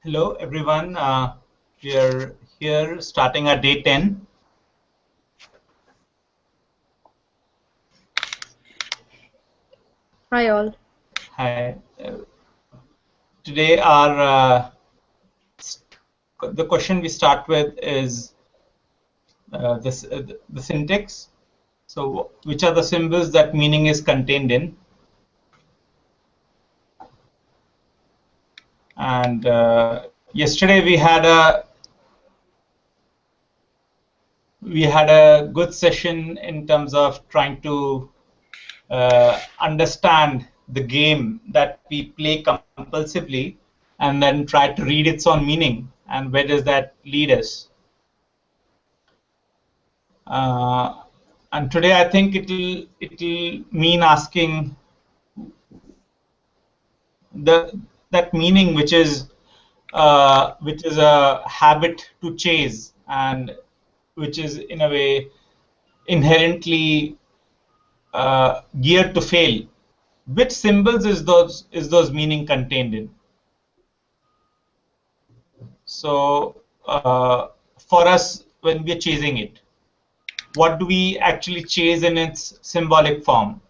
Hello, everyone. We are here starting our day 10. Hi all. Hi. Today, the question we start with is the syntax. So, which are the symbols that meaning is contained in? And yesterday we had a good session in terms of trying to understand the game that we play compulsively and then try to read its own meaning and where does that lead us. And today I think it'll mean asking that meaning which is a habit to chase and which is in a way inherently geared to fail. Which symbols is those meaning contained in? So for us, when we're chasing it, what do we actually chase in its symbolic form?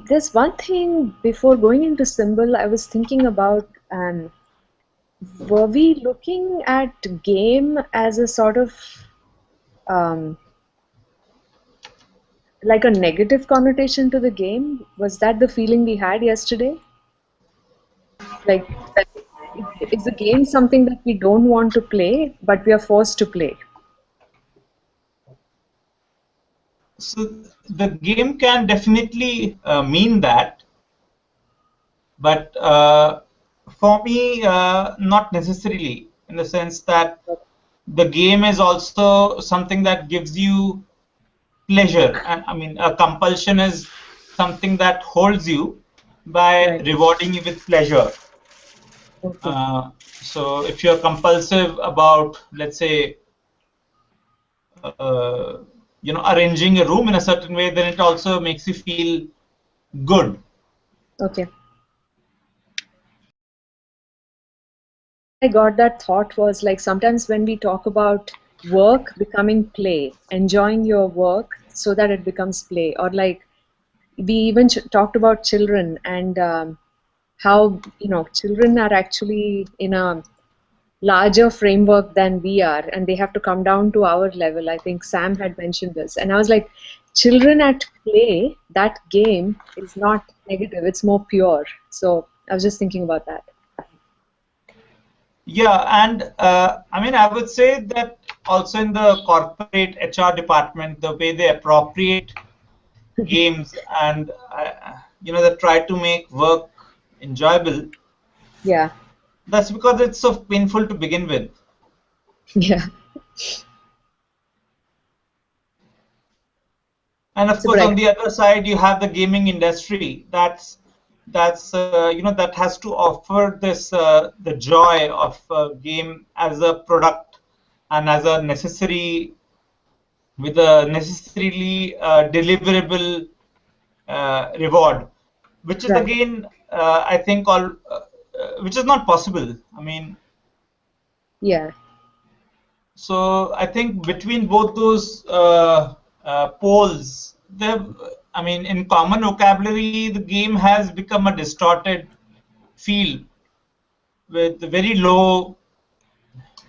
There's one thing before going into symbol I was thinking about. Were we looking at game as a sort of like a negative connotation to the game? Was that the feeling we had yesterday? Like, is the game something that we don't want to play, but we are forced to play? So the game can definitely mean that, but for me, not necessarily, in the sense that the game is also something that gives you pleasure. And I mean, a compulsion is something that holds you by Right. rewarding you with pleasure. Okay. So if you're compulsive about, let's say, uh, arranging a room in a certain way, then it also makes you feel good. Okay. I got that thought was like sometimes when we talk about work becoming play, enjoying your work so that it becomes play, or like we even talked about children and how children are actually in a larger framework than we are, and they have to come down to our level. I think Sam had mentioned this, and I was like, children at play, that game is not negative; it's more pure. So I was just thinking about that. Yeah, and I mean, I would say that also in the corporate HR department, the way they appropriate games and they try to make work enjoyable. Yeah, That's because it's so painful to begin with. yeah. And of So, course, but on the other side, you have the gaming industry. That has to offer this the joy of game as a product and as a necessary with a necessarily deliverable reward, which is right. again I think all which is not possible. I mean, Yeah, so I think between both those poles, I mean, in common vocabulary, the game has become a distorted field with very low,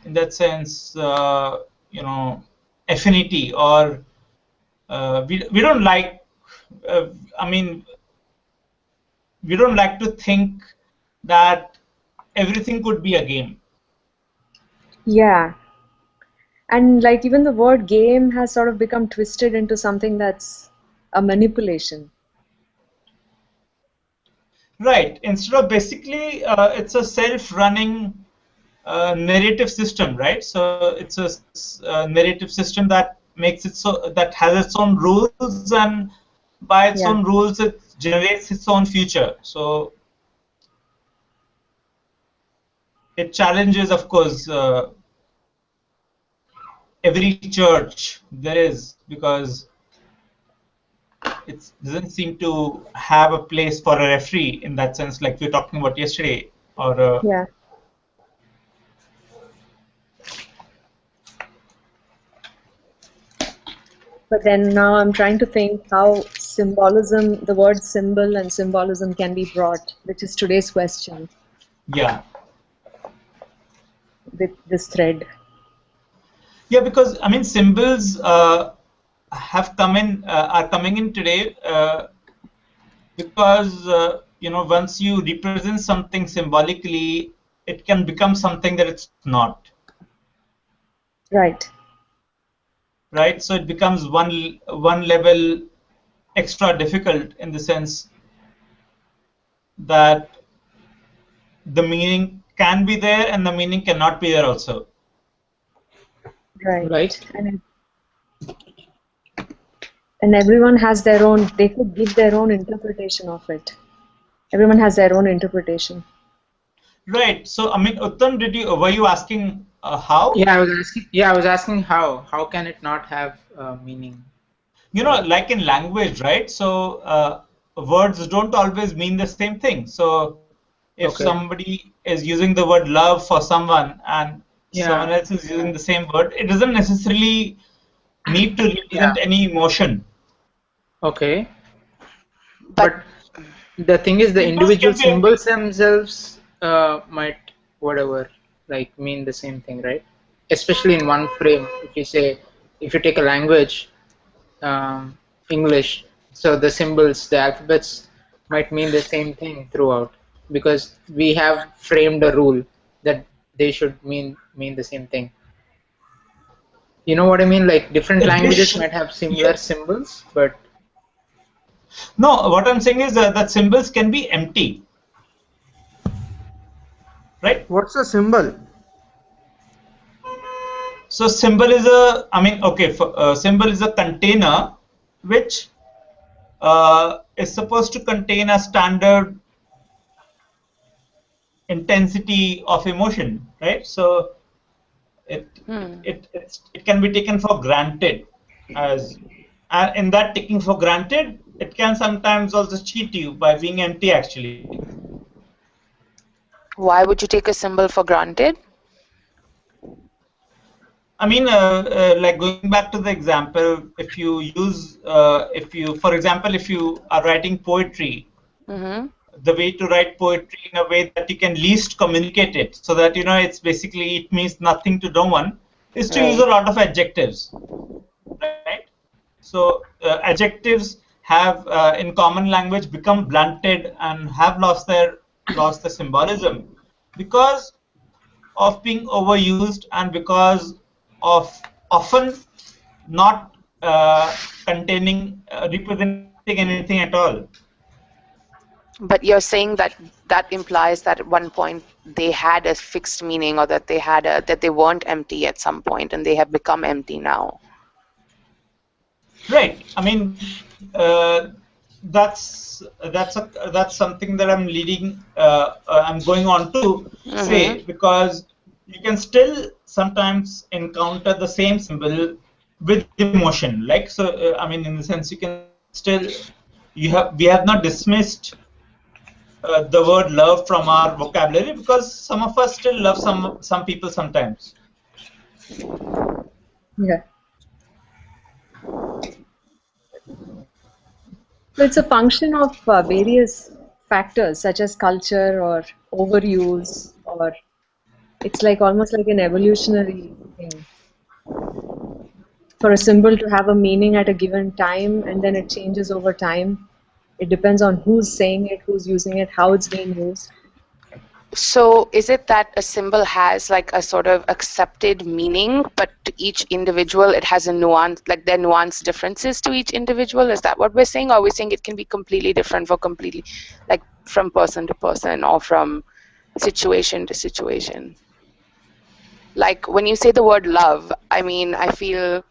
in that sense, affinity or we don't like. Uh, I mean, we don't like to think that everything could be a game. yeah. And like even the word game has sort of become twisted into something that's a manipulation. Right. Instead of basically, it's a self-running narrative system, right? So it's a narrative system that makes it so that has its own rules, and by its Yeah, own rules, it generates its own future. So it challenges, of course, every church there is because it doesn't seem to have a place for a referee in that sense, like we were talking about yesterday. Or Yeah. But then now I'm trying to think how symbolism, the word symbol and symbolism can be brought, which is today's question yeah, with this thread. yeah, because I mean symbols have come in, are coming in today because once you represent something symbolically, it can become something that it's not. Right. Right? So it becomes one level extra difficult in the sense that the meaning can be there and the meaning cannot be there also. Right. Right. And everyone has their own, they could give their own interpretation of it. Everyone has their own interpretation. Right. So I mean, Uttam, were you asking how? Yeah, I was asking how. How can it not have meaning? Like in language, right? So words don't always mean the same thing. So if Okay. somebody is using the word love for someone and someone Yeah. else is using the same word, it doesn't necessarily need to represent any emotion. Okay. But the thing is, the Symbols individual can be empty. symbols themselves might whatever like mean the same thing, right? Especially in one frame. If you take a language, English, so the symbols, the alphabets might mean the same thing throughout because we have framed a rule that they should mean the same thing. You know what I mean? Like different languages might have similar symbols, but No, what I'm saying is that symbols can be empty, right? what's a symbol? So symbol is symbol is a container which is supposed to contain a standard intensity of emotion, right? So it can be taken for granted as, and in that taking for granted, it can sometimes also cheat you by being empty actually. Why would you take a symbol for granted? I mean, like going back to the example, if you use, for example, if you are writing poetry, the way to write poetry in a way that you can least communicate it, so that it's basically it means nothing to no one, is to use a lot of adjectives, right? So adjectives have in common language become blunted and have lost the symbolism because of being overused and because of often not representing anything at all. But you're saying that implies that at one point they had a fixed meaning, or that they weren't empty at some point and they have become empty now. Right. I mean, that's something that I'm going on to say, because you can still sometimes encounter the same symbol with emotion. Like, so, I mean, in the sense, you can still we have not dismissed the word love from our vocabulary, because some of us still love some people sometimes. Yeah. So it's a function of various factors such as culture or overuse, or it's like almost like an evolutionary thing. For a symbol to have a meaning at a given time and then it changes over time. It depends on who's saying it, who's using it, how it's being used. So is it that a symbol has like a sort of accepted meaning, but to each individual it has a nuance, like there are nuanced differences to each individual? Is that what we're saying? Or are we saying it can be completely different for completely, like from person to person or from situation to situation? Like when you say the word love, I mean, I feel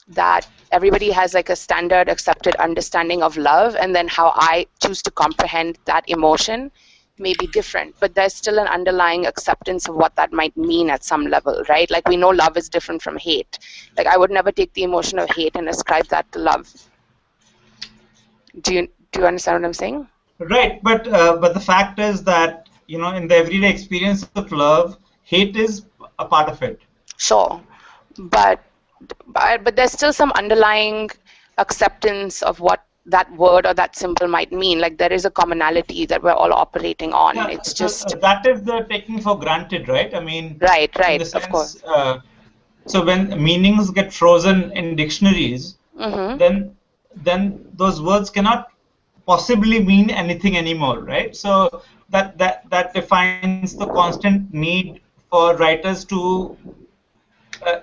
that everybody has like a standard accepted understanding of love, and then how I choose to comprehend that emotion may be different, but there's still an underlying acceptance of what that might mean at some level, right? Like we know love is different from hate. Like I would never take the emotion of hate and ascribe that to love. Do you understand what I'm saying? Right, but the fact is that in the everyday experience of love, hate is a part of it. Sure, but there's still some underlying acceptance of what that word or that symbol might mean. Like there is a commonality that we're all operating on. Yeah, It's so just that is the taking for granted, right? I mean, right, in the of sense, course. so when meanings get frozen in dictionaries, Mm-hmm. then those words cannot possibly mean anything anymore, right? So that defines the constant need for writers to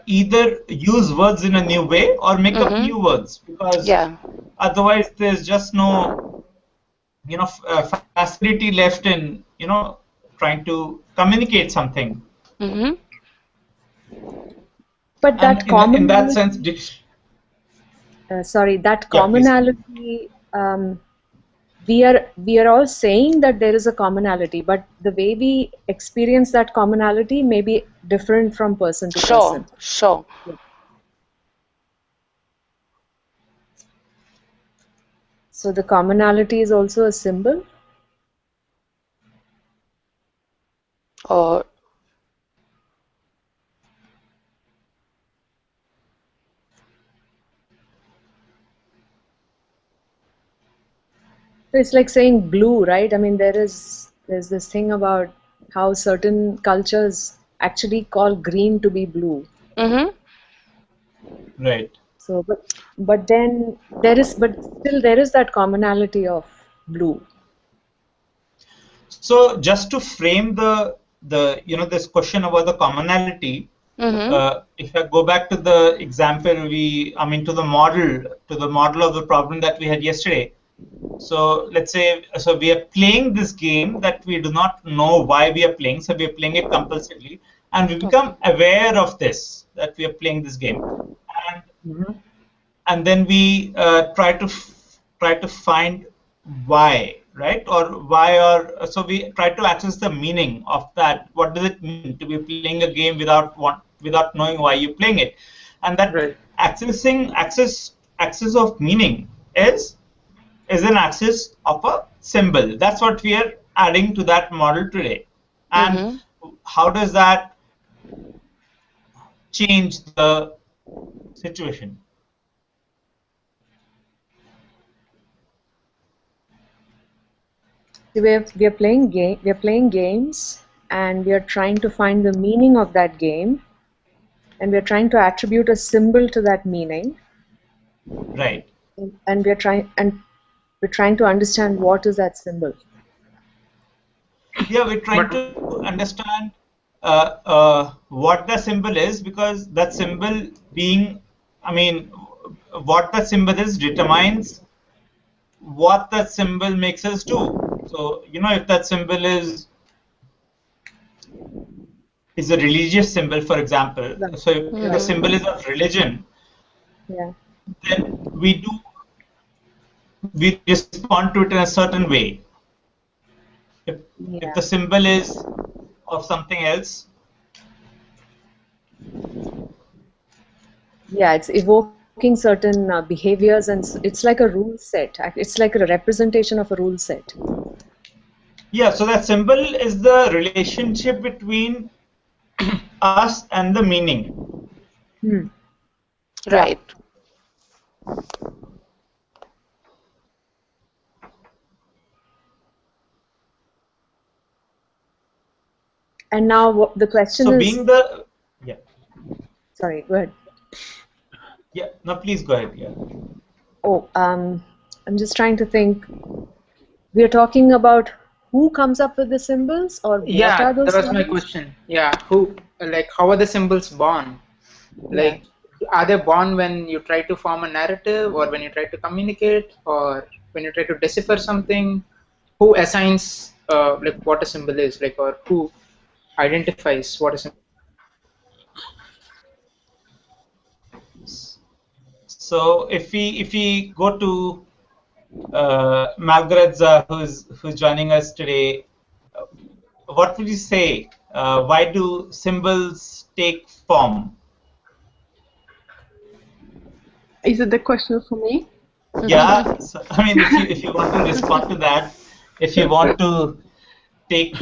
either use words in a new way or make up Mm-hmm. new words, because Yeah. otherwise there's just no facility left in trying to communicate something. Mm-hmm. But that And in that sense, commonality, sorry, that yeah, please. commonality, we are all saying that there is a commonality, but the way we experience that commonality may be different from person to Sure, person. sure. So the commonality is also a symbol. Or So it's like saying blue, right? I mean, there's this thing about how certain cultures actually call green to be blue. mm-hmm. Right. So, but then but still there is that commonality of blue. So just to frame the this question about the commonality, Mm-hmm. if I go back to the example to the model of the problem that we had yesterday. So let's say, so we are playing this game that we do not know why we are playing. So we are playing it compulsively, and we Okay. become aware of this, that we are playing this game, and Mhm. then we try to find why, right? Or why, or so we try to access the meaning of that. What does it mean to be playing a game without knowing why you're playing it? And that Right. access of meaning is an axis of a symbol. That's what we are adding to that model today. And Mm-hmm. how does that change the situation? So we are playing games, and we are trying to find the meaning of that game, and we are trying to attribute a symbol to that meaning, Right. and we're trying to understand what is that symbol. Yeah, we're trying But to understand what the symbol is, because that symbol being, I mean, what the symbol is determines what that symbol makes us do. So, if that symbol is a religious symbol, for example, Right. so if the Right. symbol is of religion, Yeah. then we respond to it in a certain way. If Yeah. the symbol is of something else, Yeah. It's evoking certain behaviors, and it's like a rule set. It's like a representation of a rule set. yeah, so that symbol is the relationship between us and the meaning. Hmm. Yeah. Right. And now the question So is, being the yeah sorry, go ahead. yeah no, please go ahead. Yeah. Oh, I'm just trying to think. We are talking about who comes up with the symbols, or what yeah, are that those was my symbols? question. Yeah, how are the symbols born? Yeah. Like, are they born when you try to form a narrative, or when you try to communicate, or when you try to decipher something? Who assigns like what a symbol is, like, or who identifies what a symbol? So if we go to Margaretza, who's joining us today, uh, what would you say? Why do symbols take form? Is it the question for me? Yeah, so, I mean, if you want to respond to that, if you want to take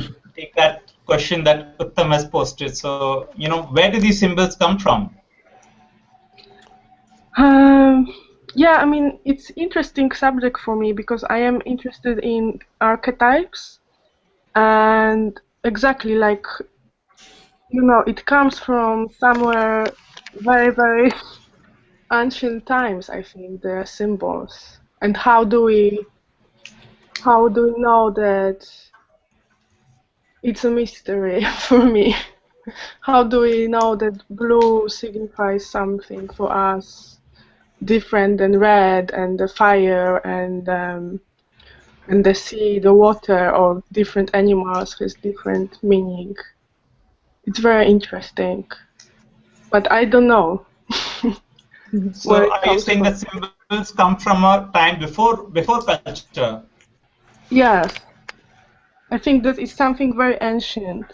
that question that Uttam has posted, so where do these symbols come from? Yeah, I mean, it's interesting subject for me because I am interested in archetypes, and exactly like, it comes from somewhere very, very ancient times, I think, the symbols. And how do we know that? It's a mystery for me. How do we know that blue signifies something for us different than red, and the fire, and the sea, the water, or different animals has different meaning? It's very interesting, but I don't know. So are you saying that symbols come from a time before culture? Yes, I think that is something very ancient.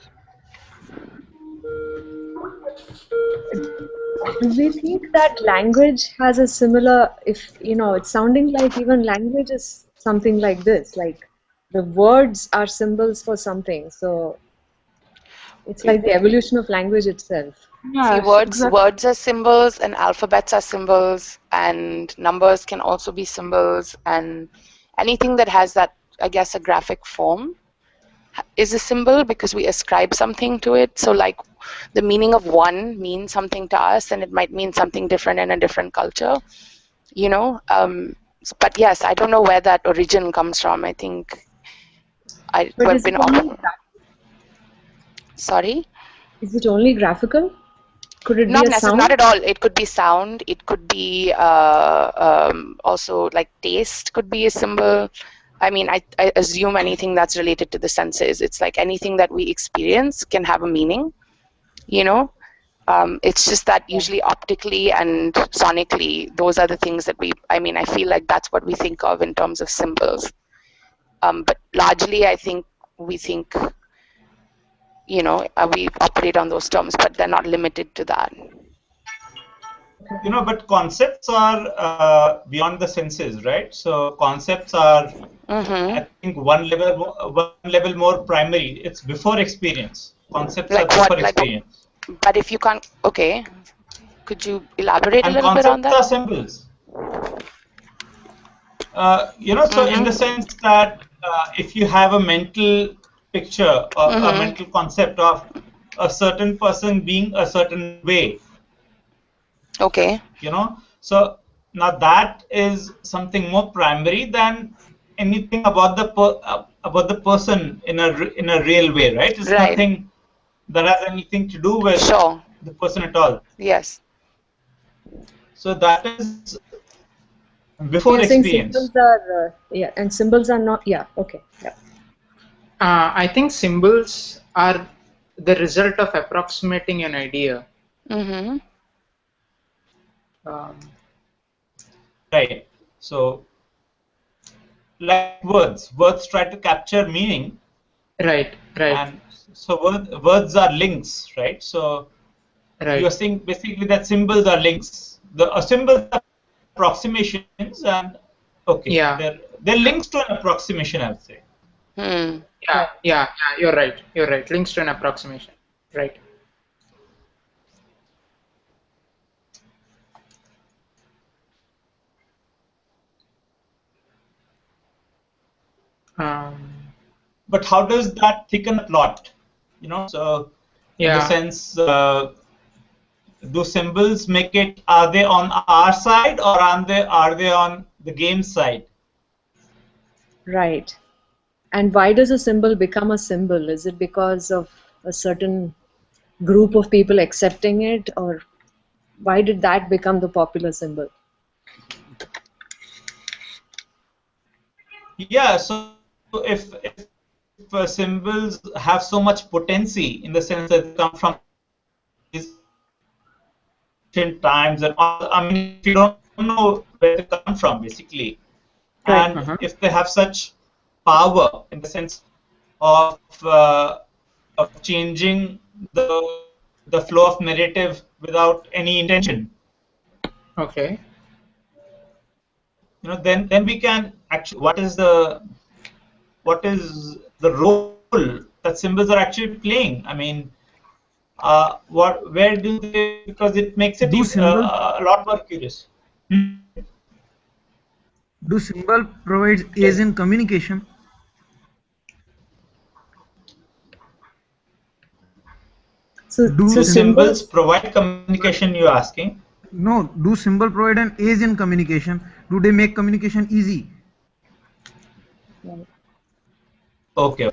Do we think that language has a similar, if it's sounding like even language is something like this, like the words are symbols for something. So it's like the evolution of language itself. See, Yes, words are symbols, and alphabets are symbols, and numbers can also be symbols, and anything that has that, I guess, a graphic form is a symbol because we ascribe something to it. So like the meaning of one means something to us, and it might mean something different in a different culture, but yes, I don't know where that origin comes from. I think But is it only sorry? Is it only graphical? Could it be a sound? Not at all. It could be sound. It could be also like taste could be a symbol. I mean, I assume anything that's related to the senses. It's like anything that we experience can have a meaning, It's just that usually optically and sonically, those are the things that I feel like that's what we think of in terms of symbols. But largely, I think we think, we operate on those terms, but they're not limited to that. But concepts are beyond the senses, right? So concepts are, I think, one level more primary. It's before experience. Concepts are before experience. But if you can't, okay, could you elaborate a little bit on that? And concepts are symbols. So in the sense that if you have a mental picture or a mental concept of a certain person being a certain way. Okay. So now that is something more primary than anything about the person in a real way, right? It's nothing that has anything to do with the person at all. Yes. So that is before experience. Symbols are and symbols are not. Yeah. Okay. Yeah. I think symbols are the result of approximating an idea. Right. So, like words try to capture meaning. Right. And so words are links, right? So you're saying basically that symbols are links. The symbols are approximations, and okay, they're links to an approximation, I would say. Yeah. You're right. Links to an approximation. Right. But how does that thicken a plot? So in the sense, do symbols make it? Are they on our side, or are they on the game side? Right. And why does a symbol become a symbol? Is it because of a certain group of people accepting it, or why did that become the popular symbol? Yeah, so if symbols have so much potency in the sense that they come from these ancient times, and if you don't know where they come from, basically, and if they have such power in the sense of changing the flow of narrative without any intention. Okay. then we can actually what is the role that symbols are actually playing. I mean, where do they, because it makes it Do symbol a lot more curious. do symbol provides Yes. ease in communication? So, Do Do so symbols symbols. provide communication, you're asking? No, do symbol provide an ease in communication? Do they make communication easy? Okay.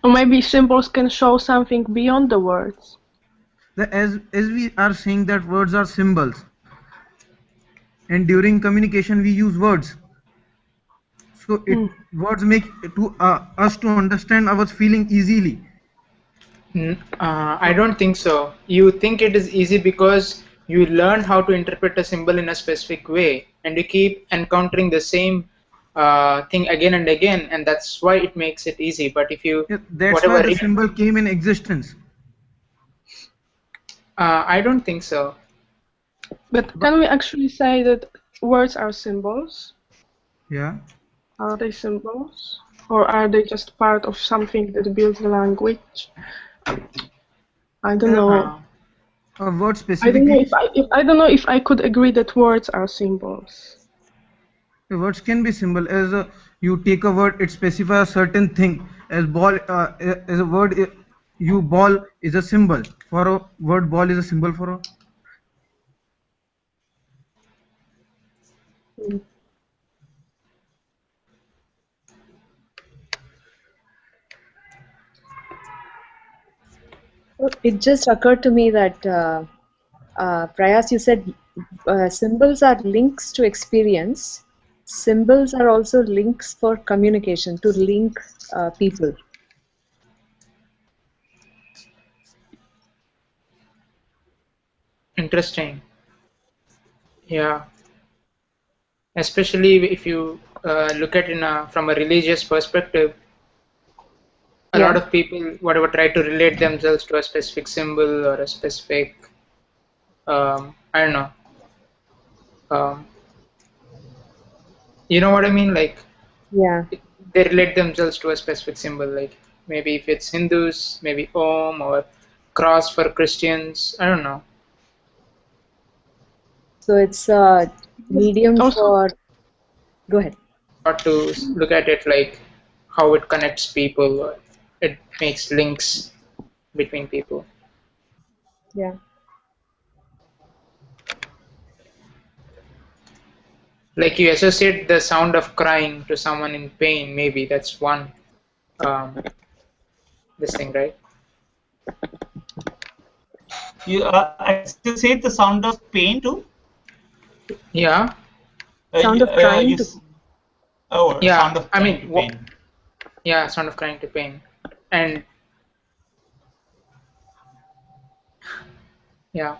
Or maybe symbols can show something beyond the words. As we are saying that words are symbols, and during communication we use words. So words make to us to understand our feeling easily. I don't think so. You think it is easy because you learn how to interpret a symbol in a specific way, and you keep encountering the same thing again and again, and that's why it makes it easy. But if you, Yeah, that's why whatever, the symbol came in existence. I don't think so. But can we actually say that words are symbols? Yeah. Are they symbols? Or are they just part of something that builds the language? I don't know. A word I don't know specifically. if I don't know if I could agree that words are symbols. Words can be symbol. As you take a word, it specifies a certain thing. As ball, as a word, you ball is a symbol for a word. Ball is a symbol for a. It just occurred to me that Prayas, you said symbols are links to experience. Symbols are also links for communication, to link people. Interesting. Yeah. Especially if you look at it from a religious perspective, a lot Yeah. of people, whatever, try to relate themselves to a specific symbol or a specific, I don't know, um, you know what I mean? Like, Yeah. they relate themselves to a specific symbol, like maybe if it's Hindus, maybe Om or cross for Christians, I don't know. So it's a medium Also, for. Go ahead. Or to look at it like how it connects people, or it makes links between people. Yeah. Like you associate the sound of crying to someone in pain, maybe that's one um, this thing, right? You associate the sound of pain too? Yeah, Sound of crying to. Sound yeah. of I crying to mean, pain. yeah, sound of crying to pain, and yeah.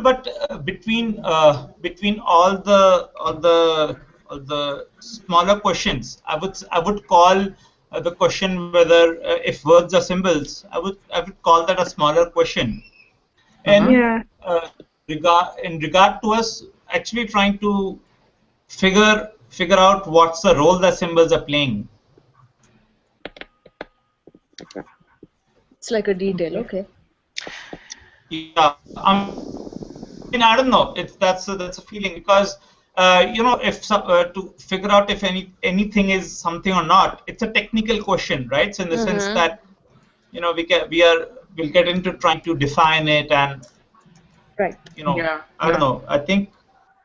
But between all the smaller questions, I would call the question whether if words are symbols, I would call that a smaller question. Uh-huh. And yeah. in regard to us actually trying to figure out what's the role that symbols are playing. It's like a detail. Okay. Yeah, I don't know. That's a feeling, because if to figure out if anything is something or not, it's a technical question, right? So in the sense that we'll get into trying to define it, and Right. Yeah, I don't know. I think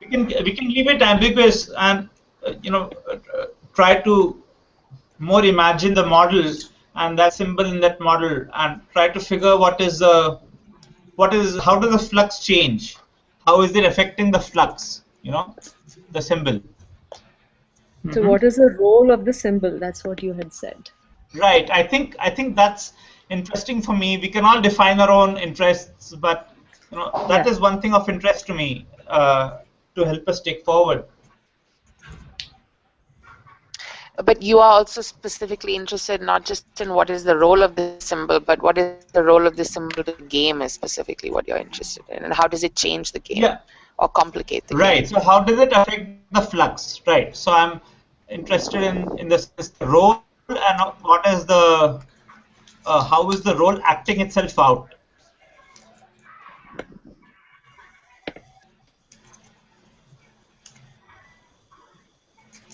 we can leave it ambiguous, and try to more imagine the model and that symbol in that model, and try to figure how does the flux change? How is it affecting the flux? The symbol. So what is the role of the symbol? That's what you had said. Right. I think that's interesting for me. We can all define our own interests, but that is one thing of interest to me, to help us take forward. But you are also specifically interested not just in what is the role of the symbol, but what is the role of the symbol to the game is specifically what you're interested in, and how does it change the game or complicate the game. Right. So how does it affect the flux? Right. So I'm interested in this role and what is the how is the role acting itself out?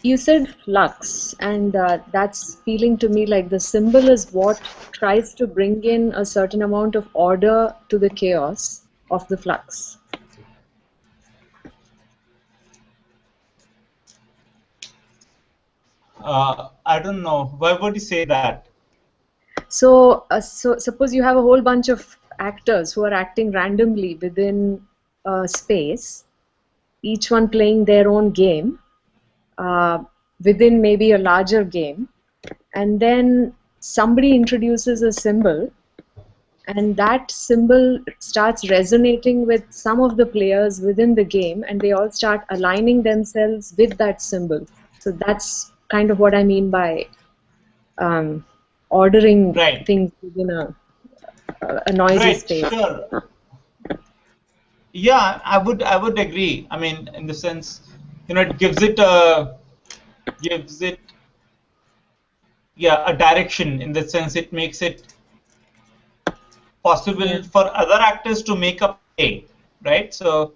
You said flux, and that's feeling to me like the symbol is what tries to bring in a certain amount of order to the chaos of the flux. I don't know. Why would you say that? So, so suppose you have a whole bunch of actors who are acting randomly within a space, each one playing their own game within maybe a larger game, and then somebody introduces a symbol, and that symbol starts resonating with some of the players within the game, and they all start aligning themselves with that symbol. So that's kind of what I mean by ordering things within a noisy space. Sure. Yeah, I would agree. I mean, in the sense, it gives it a direction. In the sense, it makes it possible for other actors to make a play, right? So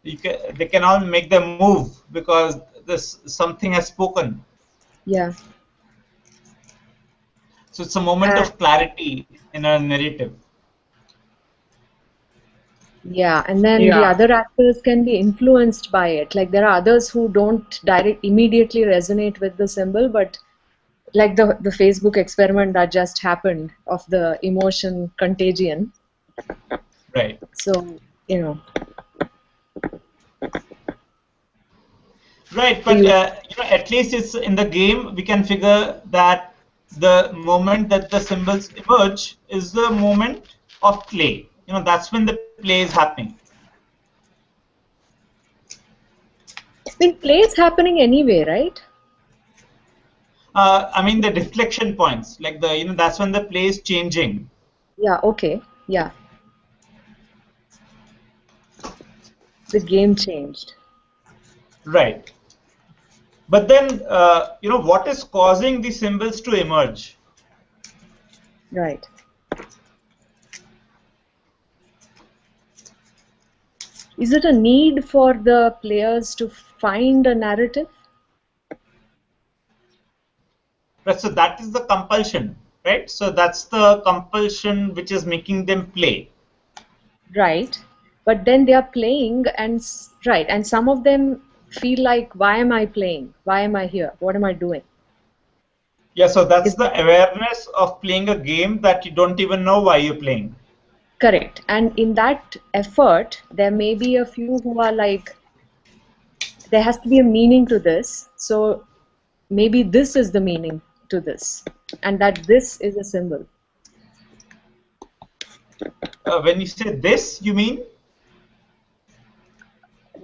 they can all make them move because something has spoken. Yeah. So it's a moment of clarity in a narrative. Yeah, and then the other actors can be influenced by it. Like there are others who don't immediately resonate with the symbol, but like the Facebook experiment that just happened of the emotion contagion. Right. So, Right, but at least it's in the game we can figure that the moment that the symbols emerge is the moment of play. That's when the play is happening. I mean, play is happening anyway, right? I mean the deflection points, like that's when the play is changing. Yeah. Okay. Yeah. The game changed. Right. But then, what is causing the symbols to emerge? Right. Is it a need for the players to find a narrative? Right, so that is the compulsion, right? So that's the compulsion which is making them play. Right. But then they are playing and some of them feel like, why am I playing? Why am I here? What am I doing? Yeah, so that's the awareness of playing a game that you don't even know why you're playing. Correct. And in that effort, there may be a few who are like, there has to be a meaning to this. So maybe this is the meaning to this, and that this is a symbol. When you say this, you mean?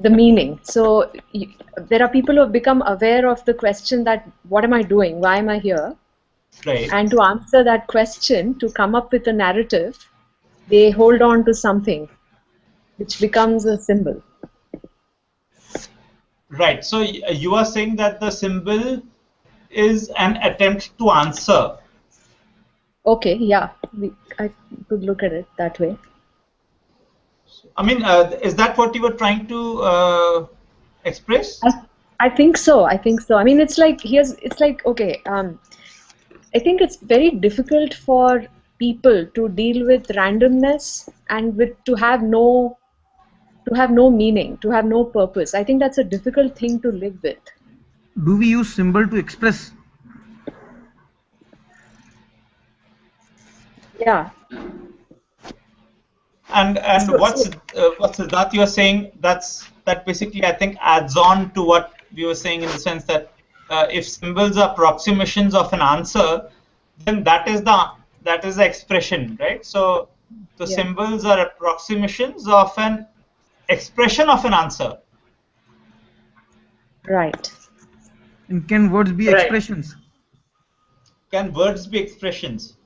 The meaning. So there are people who have become aware of the question that, what am I doing? Why am I here? Right. And to answer that question, to come up with a narrative, they hold on to something which becomes a symbol. Right. So you are saying that the symbol is an attempt to answer. Okay, yeah. I could look at it that way. I mean, is that what you were trying to express? I think so. I think so. I mean, it's like okay. I think it's very difficult for people to deal with randomness and to have no meaning, to have no purpose. I think that's a difficult thing to live with. Do we use symbol to express? Yeah. And what Siddharth you are saying, that basically I think adds on to what we were saying, in the sense that if symbols are approximations of an answer, then that is the expression, right? So the symbols are approximations of an expression of an answer. Right. And can words be expressions? Can words be expressions?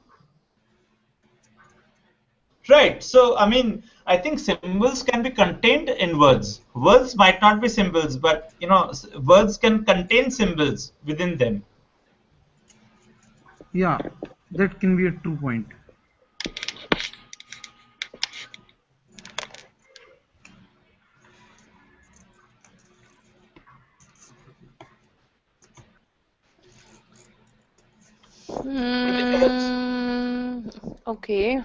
Right. So, I mean, I think symbols can be contained in words. Words might not be symbols, but words can contain symbols within them. Yeah, that can be a true point. Okay.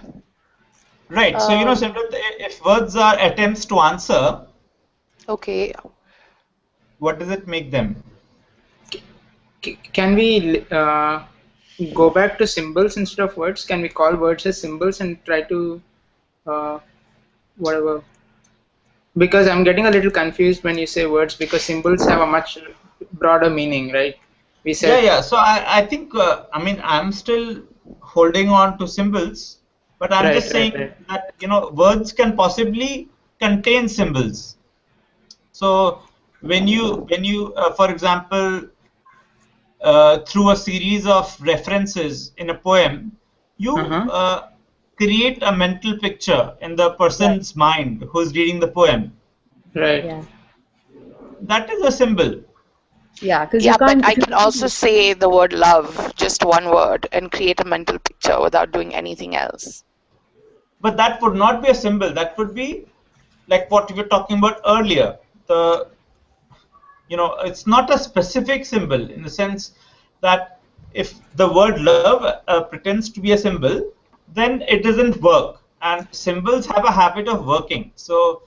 Right. So, if words are attempts to answer, Okay. what does it make them? Can we go back to symbols instead of words? Can we call words as symbols and try to whatever? Because I'm getting a little confused when you say words, because symbols have a much broader meaning, right? We said Yeah. So, I think, I mean, I'm still holding on to symbols, but I'm just saying that, words can possibly contain symbols. So, when you, for example, through a series of references in a poem, you create a mental picture in the person's mind who's reading the poem. Right. Yeah. That is a symbol. Yeah, because Yeah, you can't. but I can also say the word love, just one word, and create a mental picture without doing anything else. But that would not be a symbol. That would be like what we were talking about earlier. It's not a specific symbol in the sense that if the word love pretends to be a symbol, then it doesn't work. And symbols have a habit of working. So,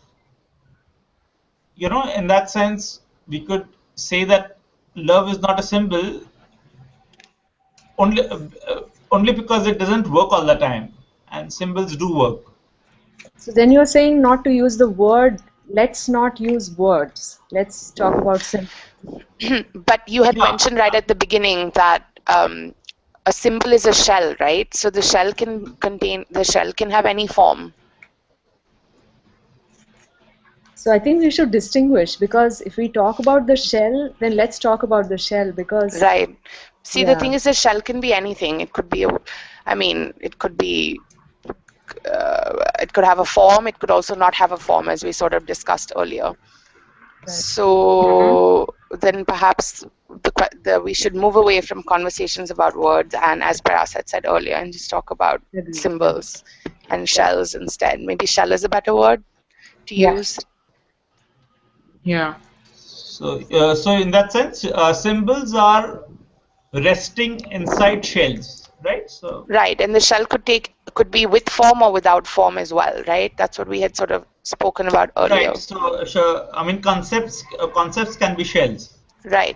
in that sense, we could say that love is not a symbol only because it doesn't work all the time, and symbols do work. So then you're saying not to use the word. Let's not use words. Let's talk about symbols. But you had mentioned right at the beginning that a symbol is a shell, right? So the shell can have any form. So I think we should distinguish, because if we talk about the shell, then let's talk about the shell, because right. See, the thing is, the shell can be anything. It could be it could be. It could have a form. It could also not have a form, as we sort of discussed earlier. Right. So then perhaps we should move away from conversations about words, and as Paras had said earlier, and just talk about symbols and shells instead. Maybe shell is a better word to use. Yeah. So in that sense, symbols are resting inside shells, right? So right, and the shell could be with form or without form as well, right? That's what we had sort of spoken about earlier. Right. So I mean, concepts can be shells. Right.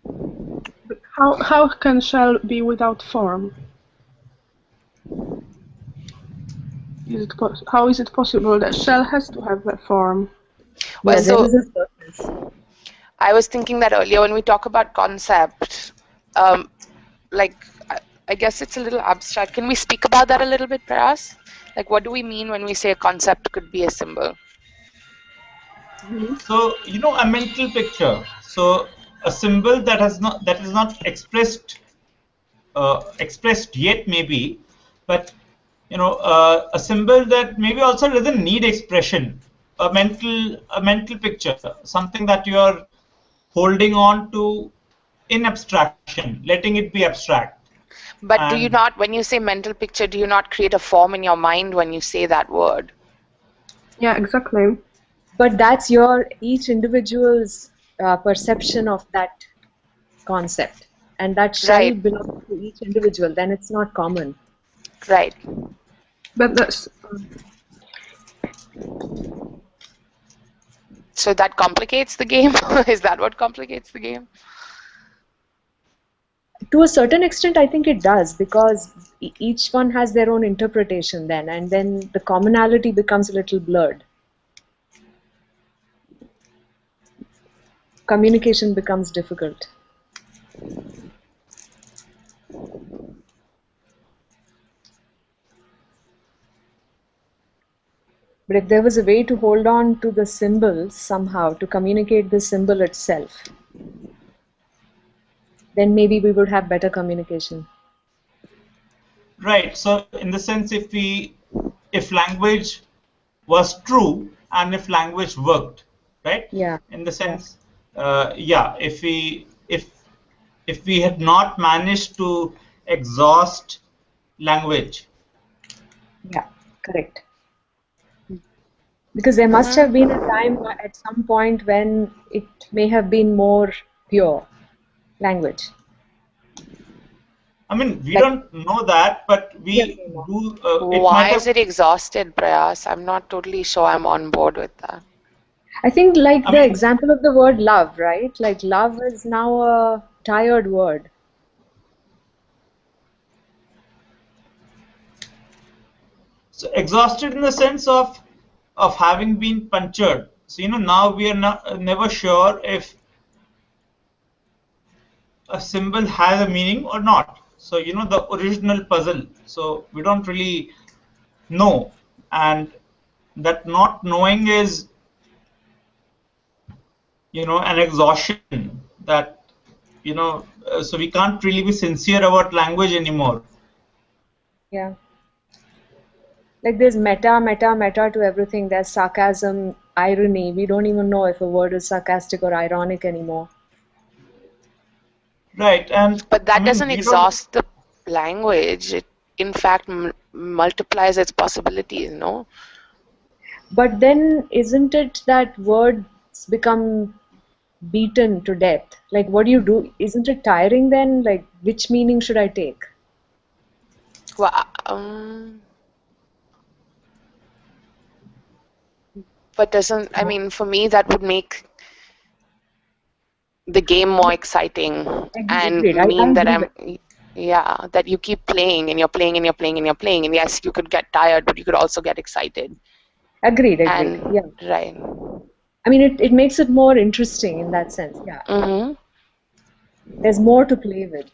But how can shell be without form? How is it possible that shell has to have a form? Well, so I was thinking that earlier when we talk about concept, like I guess it's a little abstract. Can we speak about that a little bit, Paras? Like, what do we mean when we say a concept could be a symbol? So a mental picture. So a symbol that is not expressed yet, maybe, but a symbol that maybe also doesn't need expression. A mental picture, something that you are holding on to in abstraction, letting it be abstract. But do you not, when you say mental picture, do you not create a form in your mind when you say that word? Yeah, exactly. But that's each individual's perception of that concept, and that shell belongs to each individual. Then it's not common. Right. But that's. So that complicates the game? Is that what complicates the game? To a certain extent, I think it does, because each one has their own interpretation then, and then the commonality becomes a little blurred. Communication becomes difficult. But if there was a way to hold on to the symbol somehow, to communicate the symbol itself, then maybe we would have better communication. Right. So in the sense, if language was true and if language worked, right? Yeah. In the Yeah. sense, yeah, if we had not managed to exhaust language, Yeah. Correct. Because there must have been a time at some point when it may have been more pure language. I mean, we Like, don't know that, but yeah, we no. do. It might Why is have. it exhausted, Prayas? I'm not totally sure I'm on board with that. I think like I the mean, example of the word love, right? Like love is now a tired word. so exhausted in the sense of having been punctured. So now we are not, never sure if a symbol has a meaning or not. So the original puzzle. So we don't really know, and that not knowing is an exhaustion that so we can't really be sincere about language anymore. Yeah. Like there's meta to everything. There's sarcasm, irony. We don't even know if a word is sarcastic or ironic anymore. Right, and But I that mean doesn't we don't. exhaust the language. It, in fact, multiplies its possibilities, no? But then isn't it that words become beaten to death? Like what do you do? Isn't it tiring then? Like which meaning should I take? Well, but doesn't, I mean, for me, that would make the game more exciting and Agreed. I mean that agree with yeah, that you keep playing and you're playing and you're playing and you're playing. And yes, you could get tired, but you could also get excited. Agreed. And, Yeah. right. I mean it makes it more interesting in that sense. Yeah. Mm-hmm. There's more to play with.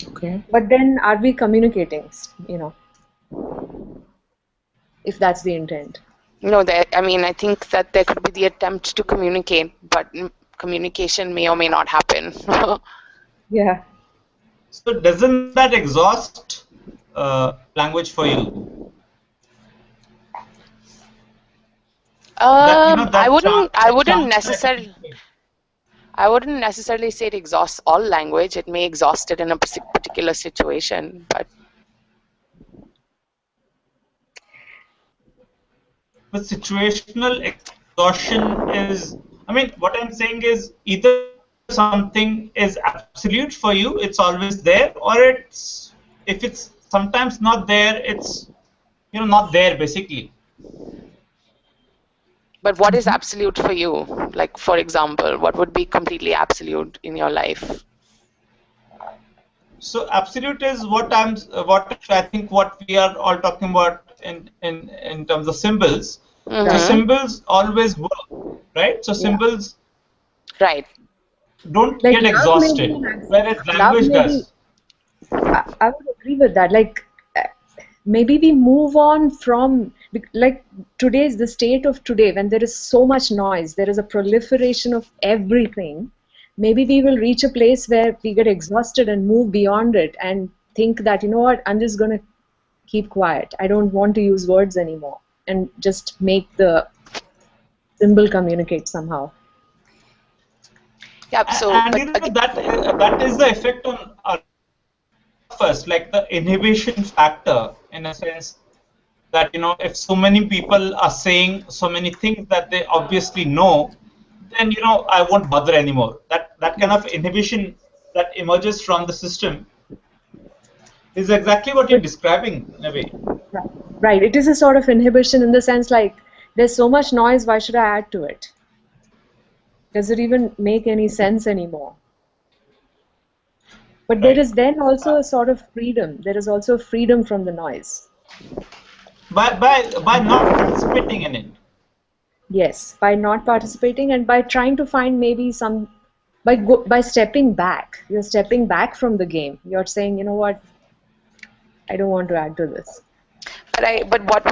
Okay. But then are we communicating, if that's the intent? No, I mean, I think that there could be the attempt to communicate, but communication may or may not happen. Yeah. So doesn't that exhaust language for you? That I that chance, that wouldn't chance to necessarily, communicate. I wouldn't necessarily say it exhausts all language. It may exhaust it in a particular situation, but But situational exhaustion is, I mean, what I'm saying is either something is absolute for you, it's always there, or if it's sometimes not there, it's not there basically. but what is absolute for you? Like, for example, what would be completely absolute in your life? So absolute is what I think what we are all talking about in terms of symbols. So Mm-hmm. symbols always work, right? So Yeah. symbols Right. don't Like get love may be exhausted, an whereas love language may be, does. I would agree with that. Like maybe we move on from like today's the state of today when there is so much noise, there is a proliferation of everything. Maybe we will reach a place where we get exhausted and move beyond it and think that, you know what, I'm just going to keep quiet. I don't want to use words anymore and just make the symbol communicate somehow. Yeah. So, And but again, that is the effect on us, like the inhibition factor, in a sense that if so many people are saying so many things that they obviously know, then I won't bother anymore. That kind of inhibition that emerges from the system is exactly what you're describing in a way. Right. It is a sort of inhibition in the sense like there's so much noise, why should I add to it? Does it even make any sense anymore? But there Right. is then also a sort of freedom. There is also freedom from the noise. By not participating in it. Yes, by not participating and by trying to find maybe some by stepping back. You're stepping back from the game. You're saying, you know what, I don't want to add to this. but what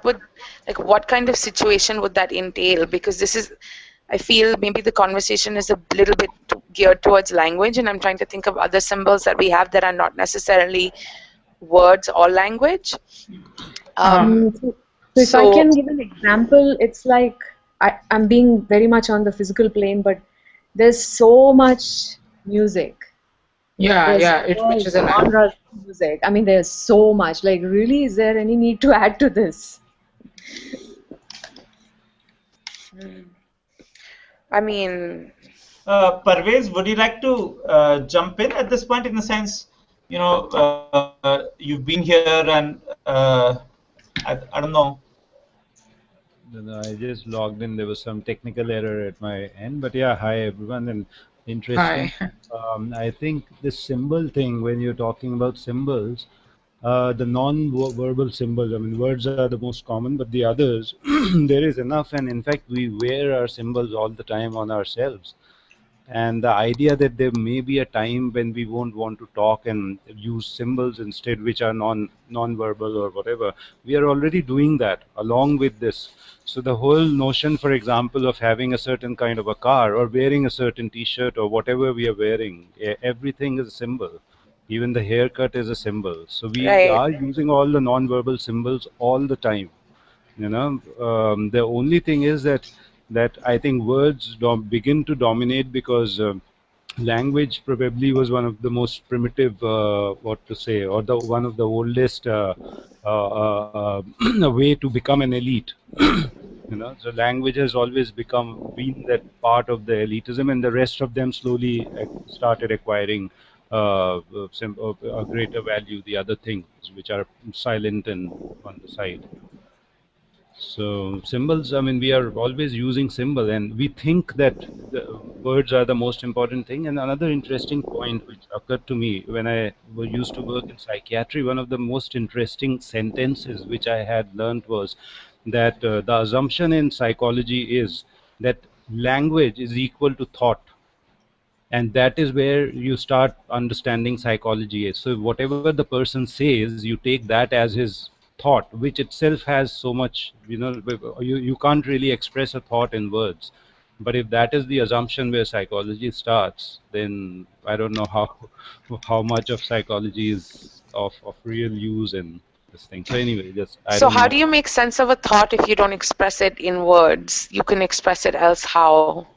would like what kind of situation would that entail? Because this is I feel maybe the conversation is a little bit geared towards language, and I'm trying to think of other symbols that we have that are not necessarily words or language. So if I can give an example, it's like I'm being very much on the physical plane, but there's so much music. Yeah, There's which is a language. genres of music. I mean, there's so much. Like, really, is there any need to add to this? I mean, Parvez, would you like to jump in at this point, in the sense, you've been here and I don't know. No, I just logged in. There was some technical error at my end, but yeah, hi everyone, and interesting. Hi. I think this symbol thing, when you're talking about symbols, the non-verbal symbols, I mean, words are the most common, but the others, there is enough, and in fact, we wear our symbols all the time on ourselves. And the idea that there may be a time when we won't want to talk and use symbols instead, which are non-verbal or whatever, we are already doing that along with this. So the whole notion, for example, of having a certain kind of a car or wearing a certain t-shirt or whatever we are wearing, everything is a symbol. Even the haircut is a symbol. So we are using all the non-verbal symbols all the time. The only thing is that I think words begin to dominate because language probably was one of the most primitive, what to say, or one of the oldest way to become an elite. So language has always been that part of the elitism, and the rest of them slowly started acquiring a greater value, the other things which are silent and on the side. So symbols, I mean, we are always using symbol, and we think that the words are the most important thing. And another interesting point which occurred to me when I used to work in psychiatry, one of the most interesting sentences which I had learned was that the assumption in psychology is that language is equal to thought. And that is where you start understanding psychology. So whatever the person says, you take that as his thought, which itself has so much, you can't really express a thought in words. But if that is the assumption where psychology starts, then I don't know how much of psychology is of real use in this thing. So anyway, so how do you make sense of a thought if you don't express it in words? You can express it else how?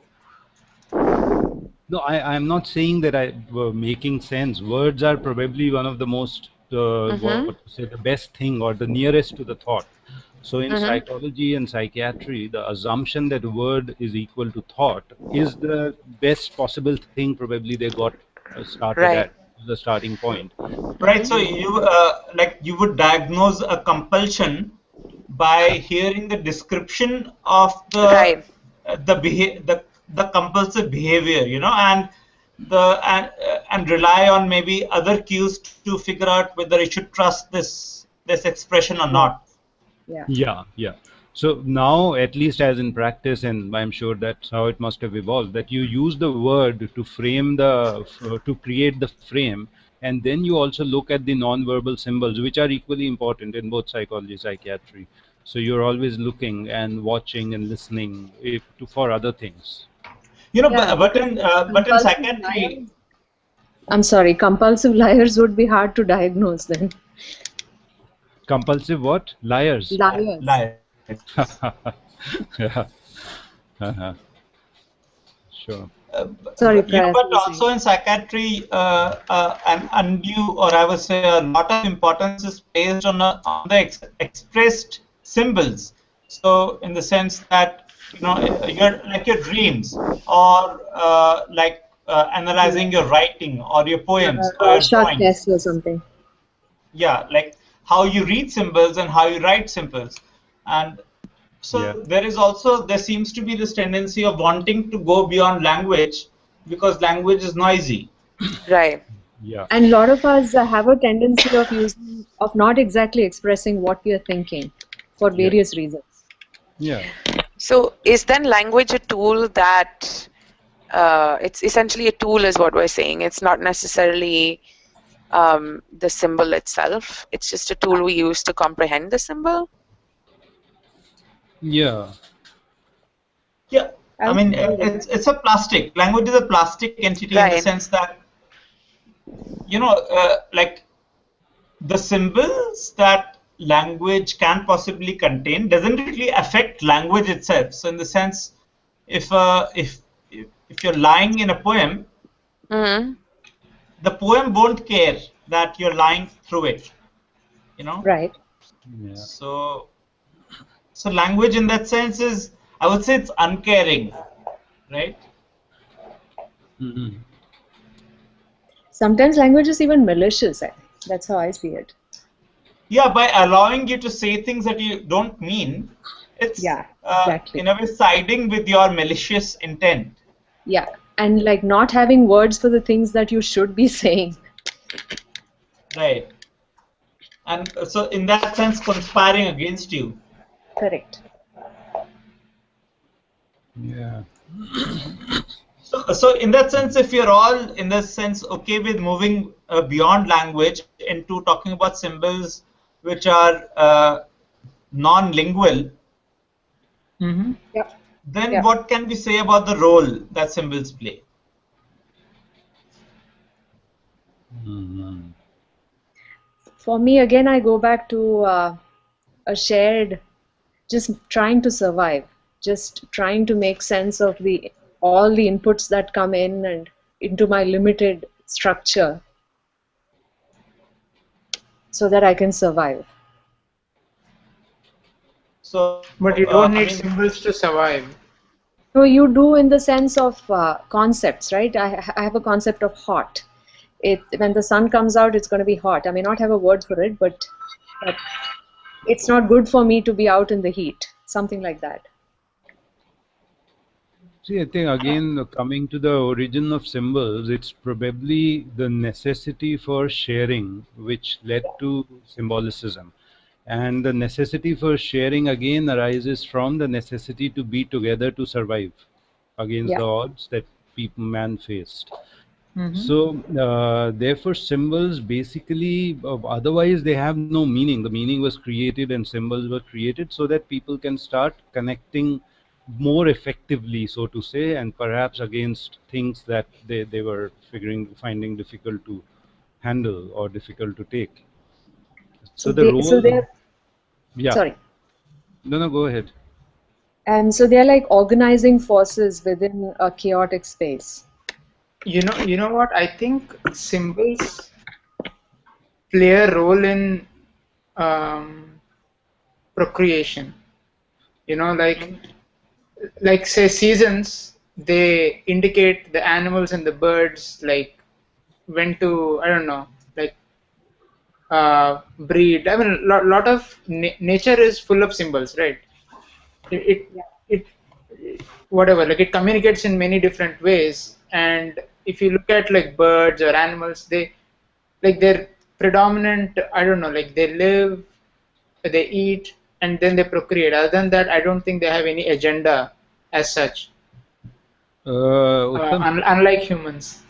No, I'm not saying that I were making sense. Words are probably one of the most, the best thing or the nearest to the thought. So in psychology and psychiatry, the assumption that word is equal to thought is the best possible thing probably they got started at, the starting point. Right. So you would diagnose a compulsion by hearing the description of the the compulsive behavior, and rely on maybe other cues to figure out whether it should trust this expression or not. Yeah. So now, at least as in practice, and I'm sure that's how it must have evolved, that you use the word to frame to create the frame, and then you also look at the non-verbal symbols, which are equally important in both psychology and psychiatry. So you're always looking and watching and listening for other things. But in psychiatry, I'm sorry, compulsive liars would be hard to diagnose then. Compulsive what? Liars. Liars. Yeah. Sure. Sorry, but also in psychiatry, an undue, or I would say a lot of importance is placed on the expressed symbols. So in the sense that your dreams, or analyzing your writing or your poems or your short drawings. test or something. Yeah, like how you read symbols and how you write symbols. And so there seems to be this tendency of wanting to go beyond language because language is noisy. Right. Yeah. And a lot of us have a tendency of not exactly expressing what we are thinking for various reasons. Yeah. So is then language a tool that it's essentially a tool is what we're saying. It's not necessarily the symbol itself. It's just a tool we use to comprehend the symbol. Yeah. Yeah. I mean, it's a plastic. Language is a plastic entity in the Right. sense that, like the symbols that language can possibly contain doesn't really affect language itself. So in the sense, if you're lying in a poem, Mm-hmm. the poem won't care that you're lying through it. Right. Yeah. So language in that sense is, I would say, it's uncaring, right? Mhm. Sometimes language is even malicious. That's how I see it. Yeah, by allowing you to say things that you don't mean, it's Yeah, exactly. in a way siding with your malicious intent. Yeah, and like not having words for the things that you should be saying. Right. And so in that sense, conspiring against you. Correct. Yeah. So in that sense, if you're all in this sense okay with moving beyond language into talking about symbols which are non-lingual, Mm-hmm. Yep. then Yeah. what can we say about the role that symbols play? Mhm. For me, again, I go back to a shared, just trying to survive, just trying to make sense of all the inputs that come in and into my limited structure so that I can survive. So But you I don't mean, need symbols to survive. So you do in the sense of concepts, right? I have a concept of hot. When the sun comes out, it's going to be hot. I may not have a word for it, but it's not good for me to be out in the heat. Something like that. See, I think again, coming to the origin of symbols, it's probably the necessity for sharing which led to symbolicism. And the necessity for sharing again arises from the necessity to be together to survive against Yeah. the odds that man faced. Mm-hmm. So, therefore, symbols basically, otherwise, they have no meaning. The meaning was created and symbols were created so that people can start connecting more effectively, so to say, and perhaps against things that they were finding difficult to handle or difficult to take. So, the So role, they're yeah, sorry. no, go ahead. And so they're like organizing forces within a chaotic space. You know what? I think symbols play a role in procreation. You know, like say seasons, they indicate the animals and the birds like when to, I don't know, like breed. I mean, lot of nature is full of symbols, right? It whatever, like it communicates in many different ways. And if you look at like birds or animals, they like they're predominant. I don't know, like they live, they eat, and then they procreate. Other than that, I don't think they have any agenda as such. Uttam, Unlike humans.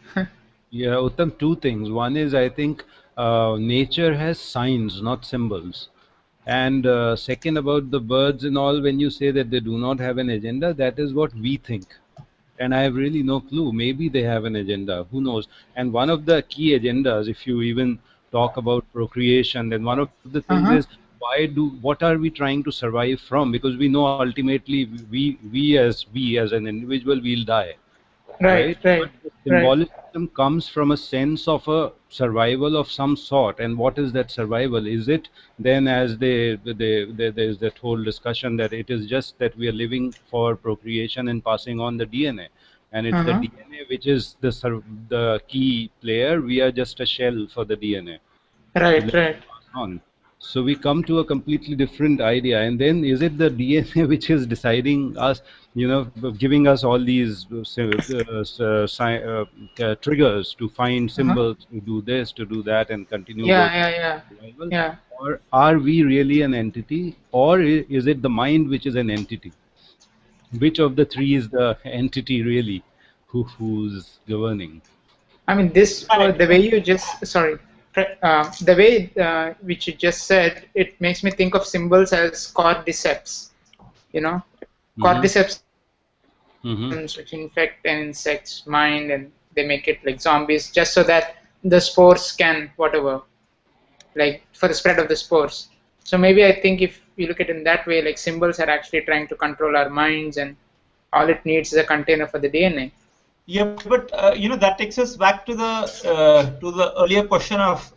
yeah, Uttam, two things. One is I think nature has signs, not symbols. And second, about the birds and all, when you say that they do not have an agenda, that is what we think. And I have really no clue. Maybe they have an agenda. Who knows? And one of the key agendas, if you even talk about procreation, then one of the things Uh-huh. is what are we trying to survive from? Because we know ultimately we as an individual will die, Right, right? But right, the right. symbolism comes from a sense of a survival of some sort. And what is that survival? Is it then, as there's that whole discussion that it is just that we are living for procreation and passing on the DNA, and it's the Uh-huh. DNA which is the key player. We are just a shell for the DNA to Right, let it right. pass on. So we come to a completely different idea, and then is it the DNA which is deciding us, giving us all these triggers to find Uh-huh. symbols, to do this, to do that, and continue Yeah, going yeah, yeah, survival? yeah. Or are we really an entity, or is it the mind which is an entity? Which of the three is the entity really, who's governing? I mean, the way you just, sorry, the way which you just said, it makes me think of symbols as cordyceps. You know, Hmm. cordyceps which infect an insect's mind, and they make it like zombies just so that the spores can whatever, like for the spread of the spores. So maybe I think if you look at it in that way, like symbols are actually trying to control our minds, and all it needs is a container for the DNA. Yeah, but that takes us back to the earlier question of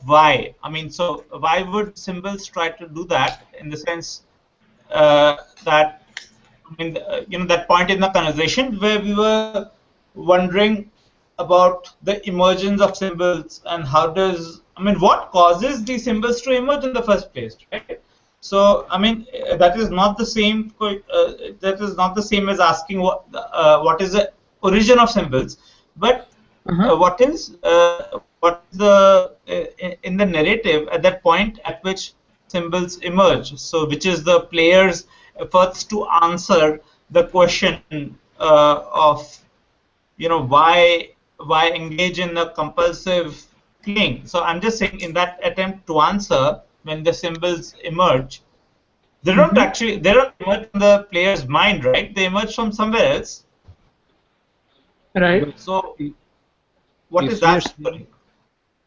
why. I mean, so why would symbols try to do that, in the sense that, I mean, that point in the conversation where we were wondering about the emergence of symbols and what causes these symbols to emerge in the first place, right? So, I mean, that is not the same. That is not the same as asking what is the origin of symbols, but what is the in the narrative at that point at which symbols emerge. So, which is the player's efforts to answer the question of why engage in a compulsive thing. So I'm just saying, in that attempt to answer, when the symbols emerge, they don't emerge from the player's mind, right? They emerge from somewhere else. Right. So what is that?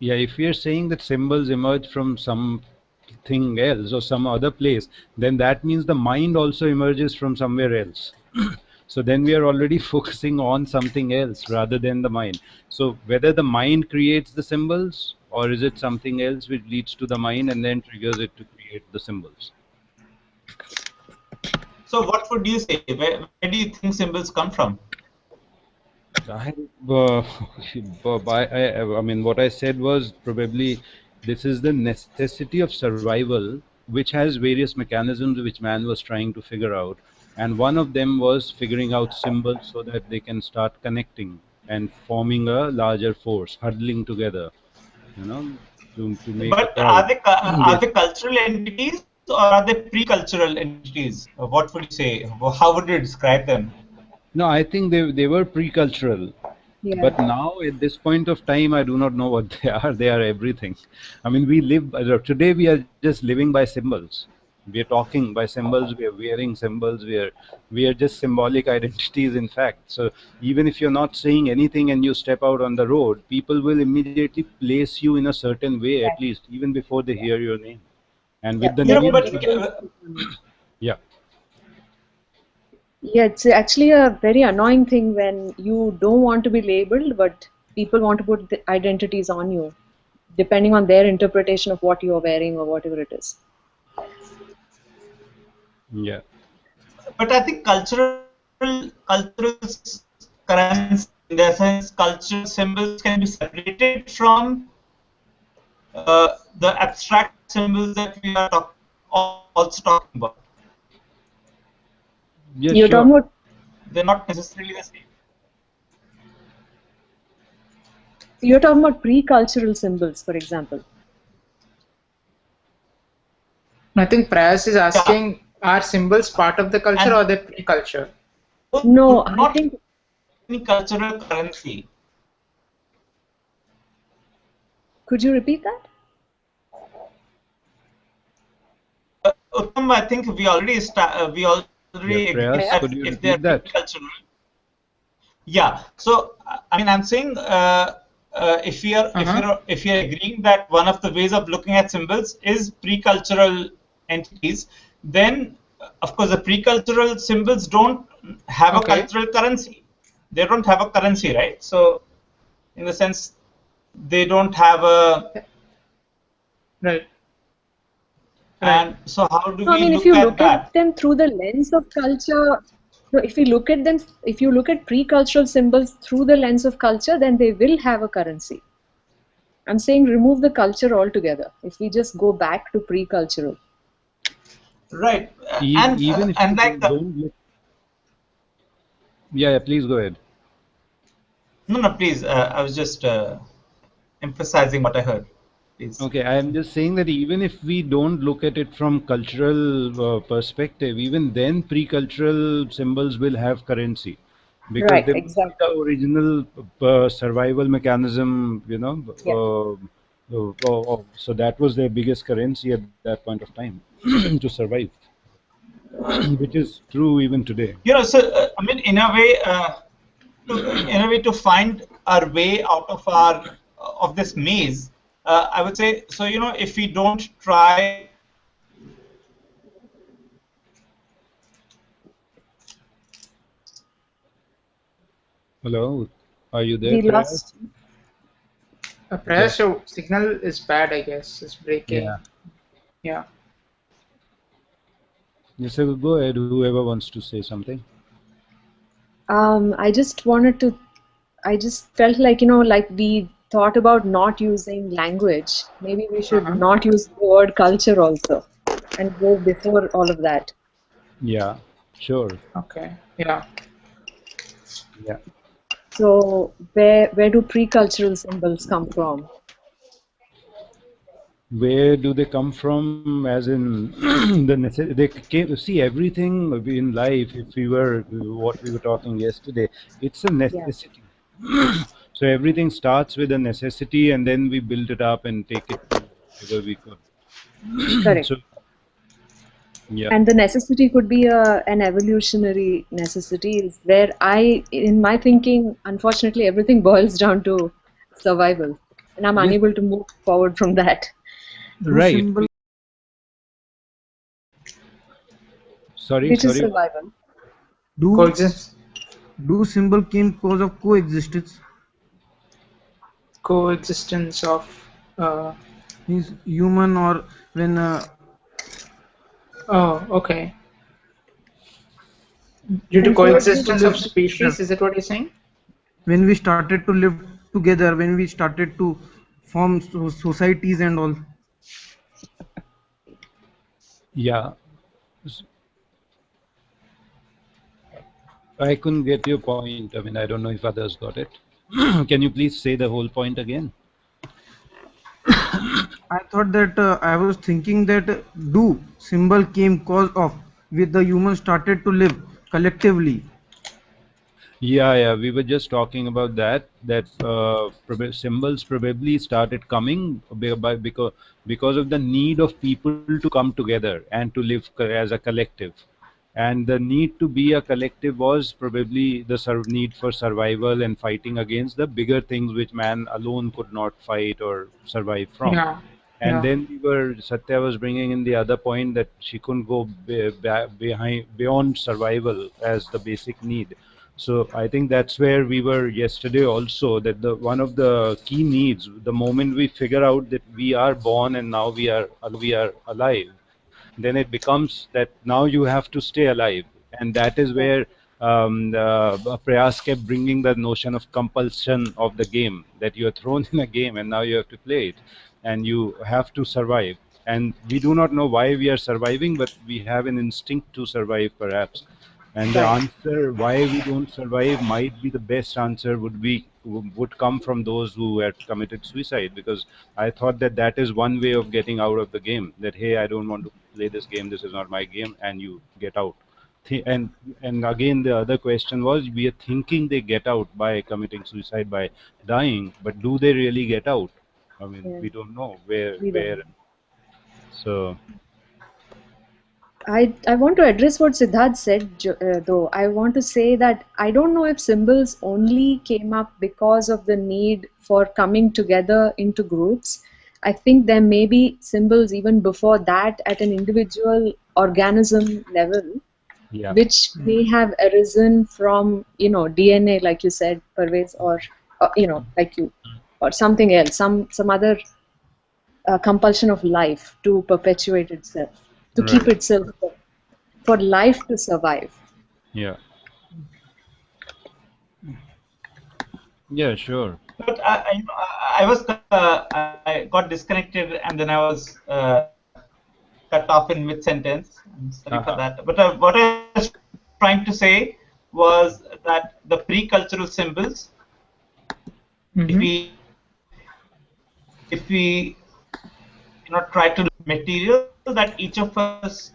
Yeah, if we are saying that symbols emerge from something else or some other place, then that means the mind also emerges from somewhere else. So then we are already focusing on something else rather than the mind. So whether the mind creates the symbols, or is it something else which leads to the mind and then triggers it to create the symbols? So what would you say? Where do you think symbols come from? I mean, what I said was probably this is the necessity of survival, which has various mechanisms which man was trying to figure out. And one of them was figuring out symbols so that they can start connecting and forming a larger force, huddling together, to make But a crowd. are they cultural entities, or are they pre-cultural entities? What would you say? How would you describe them? No, I think they were pre-cultural. Yeah. But now, at this point of time, I do not know what they are. They are everything. I mean, we live today. We are just living by symbols. We are talking by symbols. We are wearing symbols. We are just symbolic identities, in fact. So even if you're not saying anything and you step out on the road, people will immediately place you in a certain way, at least even before they hear your name. And with the name, yeah. Yeah, it's actually a very annoying thing when you don't want to be labeled, but people want to put the identities on you, depending on their interpretation of what you are wearing or whatever it is. Yeah. But I think cultural currency, in the sense, cultural symbols can be separated from the abstract symbols that we are also talking about. Yeah, You're talking about, they're not necessarily the same. you're talking about pre-cultural symbols, for example. I think Prayas is asking, are symbols part of the culture or the pre-culture? No, I think any cultural currency. Could you repeat that? Uttam, I think we already agreed that could you if they are repeat that? pre-cultural. Yeah. So I mean, I'm saying if we are agreeing that one of the ways of looking at symbols is pre-cultural entities, then of course the pre-cultural symbols don't have a cultural currency. They don't have a currency, right? So in the sense, they don't have a right. And so how do we I mean, look if you at look that? at them through the lens of culture, no, if you look at them, if you look at pre-cultural symbols through the lens of culture, then they will have a currency. I'm saying remove the culture altogether. If we just go back to pre-cultural. Right. Even if and you like don't look. Yeah, please go ahead. No, please. I was just emphasizing what I heard. Please. Okay, I am just saying that even if we don't look at it from cultural perspective, even then pre-cultural symbols will have currency, because Right, they exactly. the original survival mechanism, so that was their biggest currency at that point of time to survive, which is true even today. So I mean, in a way, to find our way out of this maze, I would say. So if we don't try. Hello, are you there, We Prayas? lost. Prayas, your signal is bad, I guess. It's breaking. Yeah. Yeah. Yes, I will go ahead. Whoever wants to say something. I just wanted to. I just felt like like we thought about not using language. Maybe we should not use the word culture also, and go before all of that. Yeah, sure. Okay. Yeah. Yeah. So where do pre-cultural symbols come from? Where do they come from? As in they came. See, everything in life. If we were what we were talking yesterday, it's a Yeah. necessity. So everything starts with a necessity, and then we build it up and take it to wherever we could. Correct. So yeah. And the necessity could be an evolutionary necessity, is where in my thinking, unfortunately, everything boils down to survival, and I'm Yes. unable to move forward from that. Right. Symbol, Sorry. Which is Sorry. survival. Coexist. do symbol came because of coexistence? Coexistence of. Means human or when Oh, okay. Due to And coexistence of coexistence. species, is that what you're saying? when we started to live together, when we started to form societies and all. Yeah. I couldn't get your point. I mean, I don't know if others got it. Can you please say the whole point again? I thought that I was thinking that do symbol came cause of with the humans started to live collectively. Yeah, we were just talking about that. That symbols probably started coming because of the need of people to come together and to live as a collective, and the need to be a collective was probably the need for survival and fighting against the bigger things which man alone could not fight or survive from. Yeah. And Yeah. then Satya was bringing in the other point that she couldn't go beyond survival as the basic need. So I think that's where we were yesterday also, that the one of the key needs, the moment we figure out that we are born and now we are alive, then it becomes that now you have to stay alive. And that is where Prayas kept bringing the notion of compulsion of the game, that you are thrown in a game and now you have to play it and you have to survive. And we do not know why we are surviving, but we have an instinct to survive perhaps. And the answer why we don't survive might be the best answer would come from those who had committed suicide, because I thought that that is one way of getting out of the game. That hey, I don't want to play this game. This is not my game, and you get out. And again, the other question was, we are thinking they get out by committing suicide, by dying, but do they really get out? I mean, Yeah. we don't know We don't where. know. So I want to address what Siddharth said, though. I want to say that I don't know if symbols only came up because of the need for coming together into groups. I think there may be symbols even before that at an individual organism level, yeah, which may have arisen from, DNA, like you said, Parvez, or like you, or something else, some other compulsion of life to perpetuate itself, to keep right, itself, for life to survive. yeah, yeah, sure. But I got disconnected and then I was cut off in mid sentence. I'm sorry for that. But what I was trying to say was that the pre-cultural symbols, if we try to material that each of us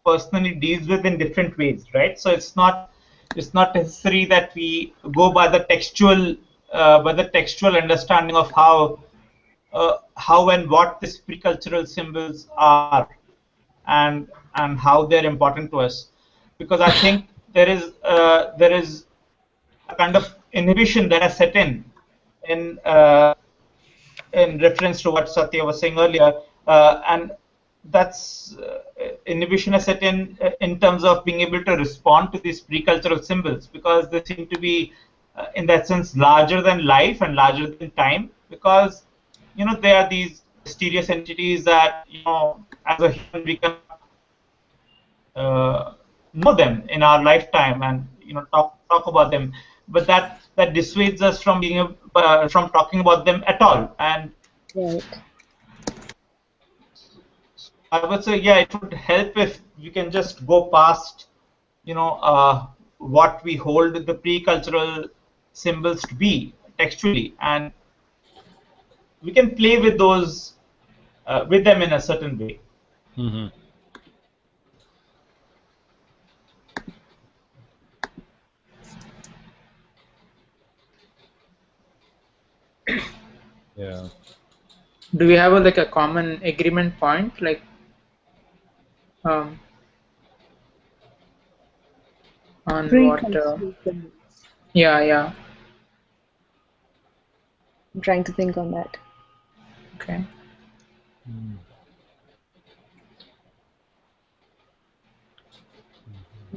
personally deals with in different ways, right? So it's not necessary that we go by the textual understanding of how and what these pre-cultural symbols are, and how they're important to us. because I think there is a kind of inhibition that has set in reference to what Satya was saying earlier, and that's inhibition has set in terms of being able to respond to these pre-cultural symbols, because they seem to be in that sense larger than life and larger than time, because they are these mysterious entities that as a human we can know them in our lifetime and talk about them, but that dissuades us from from talking about them at all. And Right. I would say, yeah, it would help if we can just go past what we hold the pre-cultural symbols to be textually, and we can play with those with them in a certain way. Mm-hmm. Yeah. Do we have like a common agreement point, like on what? Pre-cultural symbols. Yeah. I'm trying to think on that. Okay.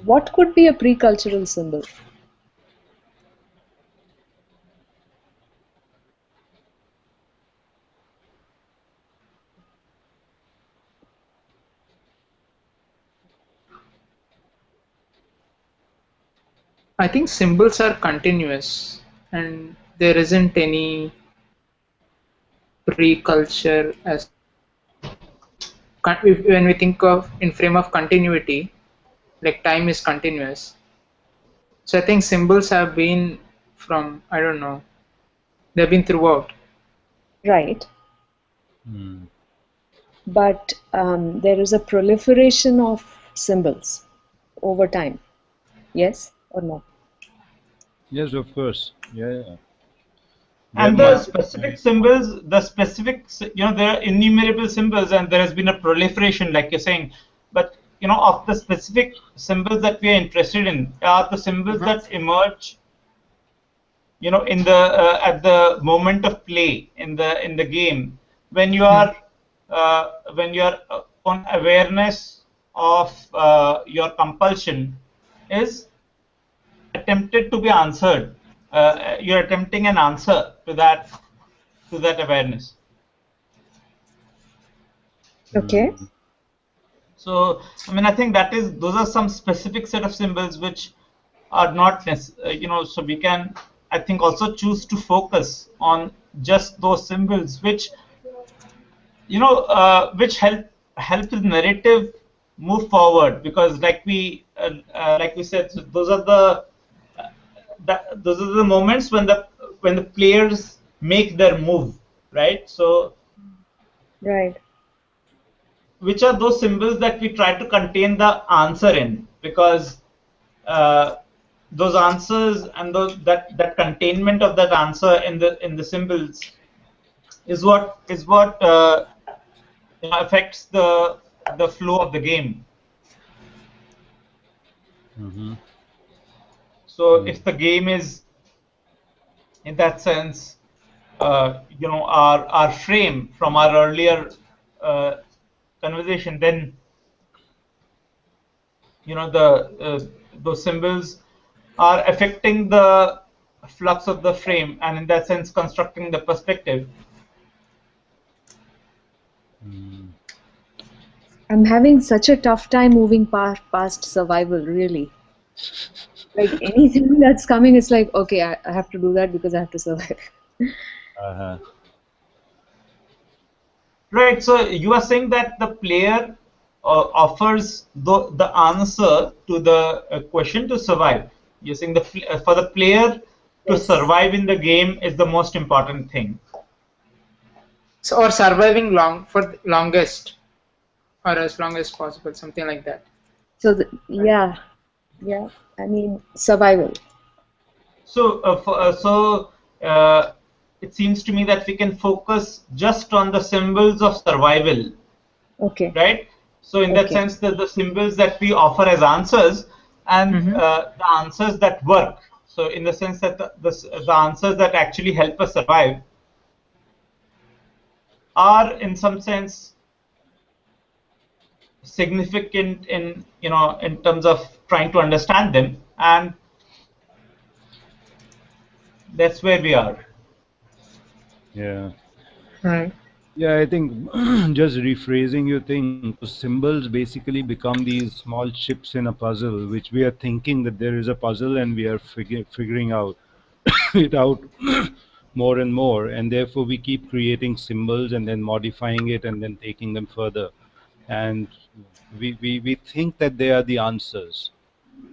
What could be a pre-cultural symbol? I think symbols are continuous, and there isn't any pre-culture as when we think of in frame of continuity, like time is continuous. So I think symbols have been from, I don't know, they've been throughout. Right. Mm. But there is a proliferation of symbols over time. Yes or no? Yes, of course. Yeah. And There the must- specific symbols, there are innumerable symbols, and there has been a proliferation, like you're saying. But of the specific symbols that we are interested in, are the symbols that emerge, in the at the moment of play in the game, when you are on awareness of your compulsion is attempted to be answered. You're attempting an answer to that awareness. Okay. So I think those are some specific set of symbols which are not so we can, I think, also choose to focus on just those symbols which which help the narrative move forward, because like we said, so those are the moments when the players make their move, right? So Right. which are those symbols that we try to contain the answer in, because those answers and that containment of that answer in the symbols is what affects the flow of the game. Mhm. So if the game is, in that sense, our frame from our earlier conversation, then those symbols are affecting the flux of the frame, and in that sense constructing the perspective. I'm having such a tough time moving past survival, really. Like anything that's coming, it's like, okay, I have to do that because I have to survive. Uh-huh. Right, so you are saying that the player offers the answer to the question to survive. You're saying for the player to Yes. survive in the game is the most important thing. So, or surviving for longest, or as long as possible, something like that. So yeah, I mean survival. So, it seems to me that we can focus just on the symbols of survival, Okay. right? So, in that Okay. sense, the symbols that we offer as answers and Mhm. the answers that work. So in the sense that the answers that actually help us survive are in some sense significant in in terms of trying to understand them, and that's where we are. Yeah. Right. Yeah, I think just rephrasing your thing, so symbols basically become these small chips in a puzzle, which we are thinking that there is a puzzle and we are figuring out it out more and more, and therefore we keep creating symbols and then modifying it and then taking them further. And we think that they are the answers.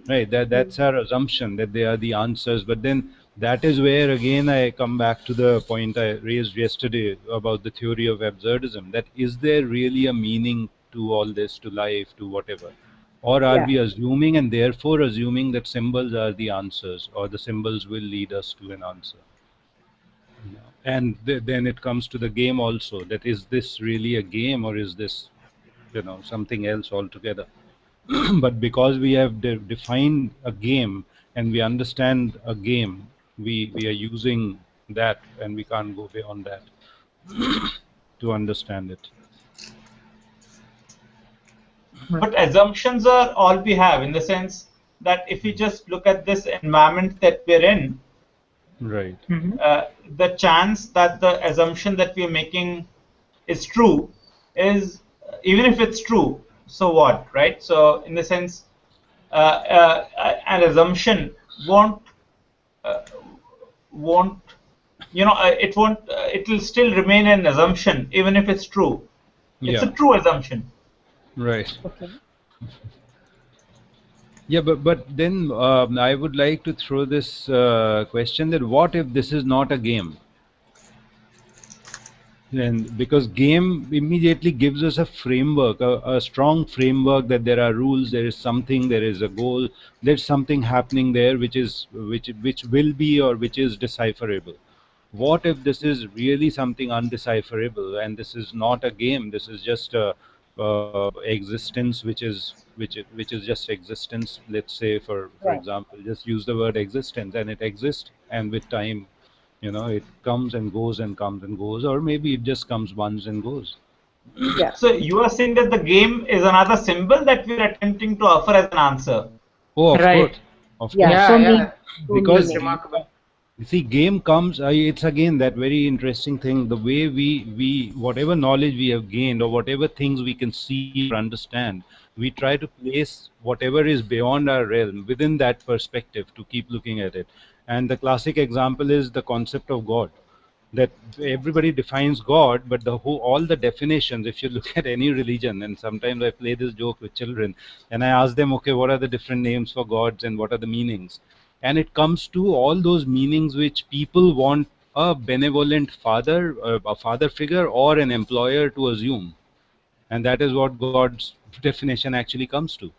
Right, that's our assumption that they are the answers. But then that is where again I come back to the point I raised yesterday about the theory of absurdism. That is there really a meaning to all this, to life, to whatever? Or are Yeah. we assuming and therefore assuming that symbols are the answers or the symbols will lead us to an answer? And then it comes to the game also. That is this really a game or is this, something else altogether? But because we have defined a game and we understand a game, we are using that and we can't go beyond that to understand it. But assumptions are all we have, in the sense that if you just look at this environment that we're in, Right. Mhm. the chance that the assumption that we're making is true is, even if it's true, so what, right? So in the sense, an assumption uh, won't it won't it will still remain an assumption even if it's true. It's a Yeah. true assumption. Right. Okay. Yeah, but then I would like to throw this question that what if this is not a game? And because game immediately gives us a framework, a strong framework that there are rules, there is something, there is a goal, there's something happening there which will be or which is decipherable. What if this is really something undecipherable and this is not a game? This is just a existence, which is just existence. Let's say, for Right. example, just use the word existence, and it exists, and with time, it comes and goes and comes and goes, or maybe it just comes once and goes. Yeah. So you are saying that the game is another symbol that we're attempting to offer as an answer. Oh, of course, Right. of Yeah. course. Yeah, For me, yeah. true Because That's meaning. remarkable. you see, game comes. It's again that very interesting thing. The way we whatever knowledge we have gained or whatever things we can see or understand, we try to place whatever is beyond our realm within that perspective to keep looking at it. And the classic example is the concept of God. That everybody defines God, but all the definitions, if you look at any religion, and sometimes I play this joke with children, and I ask them, okay, what are the different names for gods and what are the meanings? And it comes to all those meanings which people want a benevolent father, a father figure, or an employer to assume, and that is what God's definition actually comes to.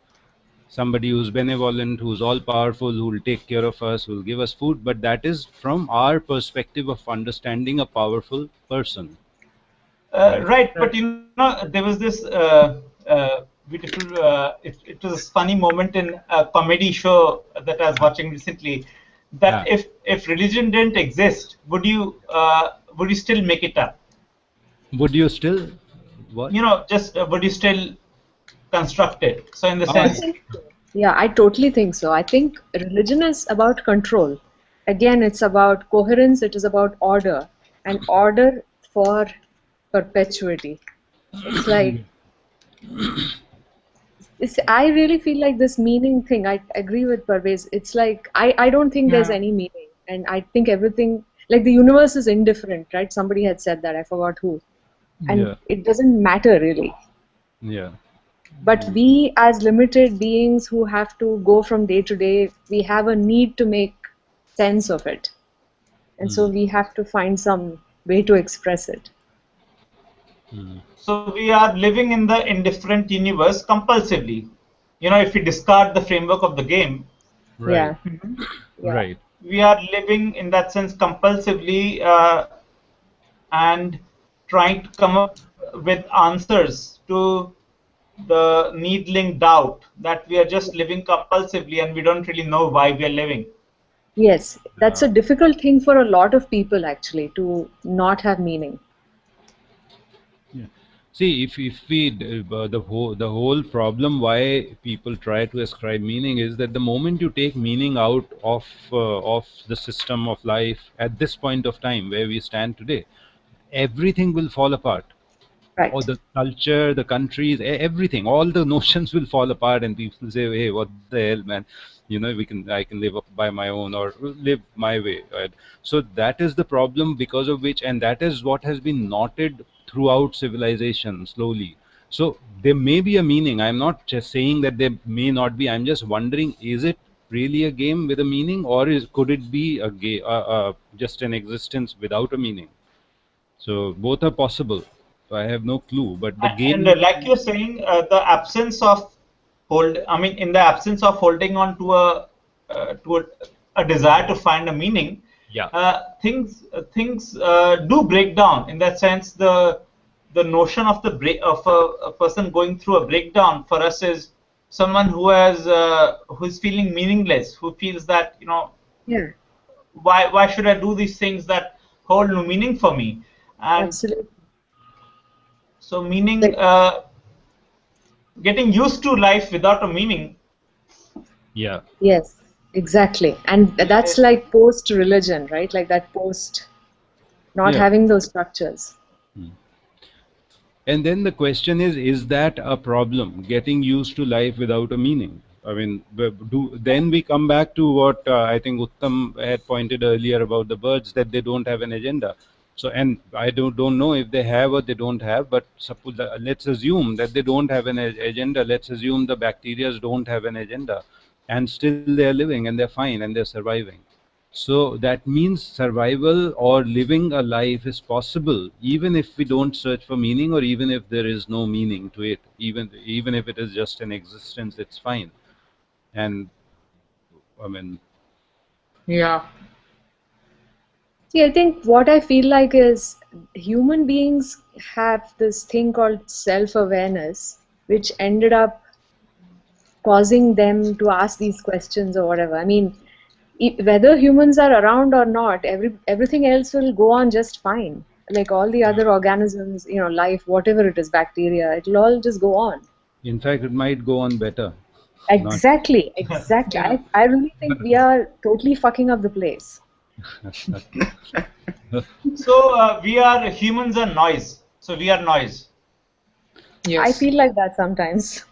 Somebody who's benevolent, who's all powerful, who will take care of us, who will give us food, but that is from our perspective of understanding a powerful person, right? Right, but Right. there was this beautiful. It was a funny moment in a comedy show that I was watching recently. That Yeah. if religion didn't exist, would you still make it up? Would you still what? Just would you still construct it? So in the Oh, I sense, think so. Yeah, I totally think so. I think religion is about control. Again, it's about coherence, it is about order, and order for perpetuity. It's like, I really feel like this meaning thing, I agree with Parvez. It's like, I don't think there's Yeah. any meaning. And I think everything, like the universe is indifferent, right? Somebody had said that, I forgot who. And yeah, it doesn't matter really. yeah, But we, as limited beings who have to go from day to day, we have a need to make sense of it. And so we have to find some way to express it. so we are living in the indifferent universe compulsively. If we discard the framework of the game, right, Yeah, Mhm. yeah, right, we are living in that sense compulsively, and trying to come up with answers to the needling doubt that we are just living compulsively and we don't really know why we are living. Yes, that's a difficult thing for a lot of people actually, to not have meaning. Yeah. See, if we the whole problem why people try to ascribe meaning is that the moment you take meaning out of the system of life at this point of time where we stand today, everything will fall apart. Or Right. the culture, the countries, everything, all the notions will fall apart, and people say, "Hey, what the hell, man? I can live up by my own or live my way." Right? So that is the problem because of which, and that is what has been knotted throughout civilization slowly. So there may be a meaning. I'm not just saying that there may not be. I'm just wondering, is it really a game with a meaning, or could it be a game, just an existence without a meaning? So both are possible. So I have no clue. But the And game, like you're saying, the absence of in the absence of holding on to a desire to find a meaning, yeah, things do break down. In that sense, the notion of the break of a person going through a breakdown for us is someone who is feeling meaningless, who feels that Yeah, why should I do these things that hold no meaning for me? And absolutely. so meaning, Like, getting used to life without a meaning. yeah, yes, exactly. And that's eh, like post-religion, right? Like that post not yeah. having those structures. And then the question is that a problem? Getting used to life without a meaning. I mean, then we come back to what I think Uttam had pointed earlier about the birds, that they don't have an agenda. So, and I don't know if they have or they don't have, but suppose let's assume that they don't have an agenda. Let's assume the bacteria don't have an agenda, and still they're living and they're fine and they're surviving. So that means survival or living a life is possible even if we don't search for meaning, or even if there is no meaning to it. Even if it is just an existence, it's fine. And I mean, Yeah. See, I think what I feel like is human beings have this thing called self-awareness, which ended up causing them to ask these questions or whatever. I mean, whether humans are around or not, everything else will go on just fine. Like all the other organisms, life, whatever it is, bacteria, it'll all just go on. in fact, it might go on better. Not. Exactly, exactly. I really think we are totally fucking up the place. So humans are noise. So we are noise. I Yes. feel like that sometimes.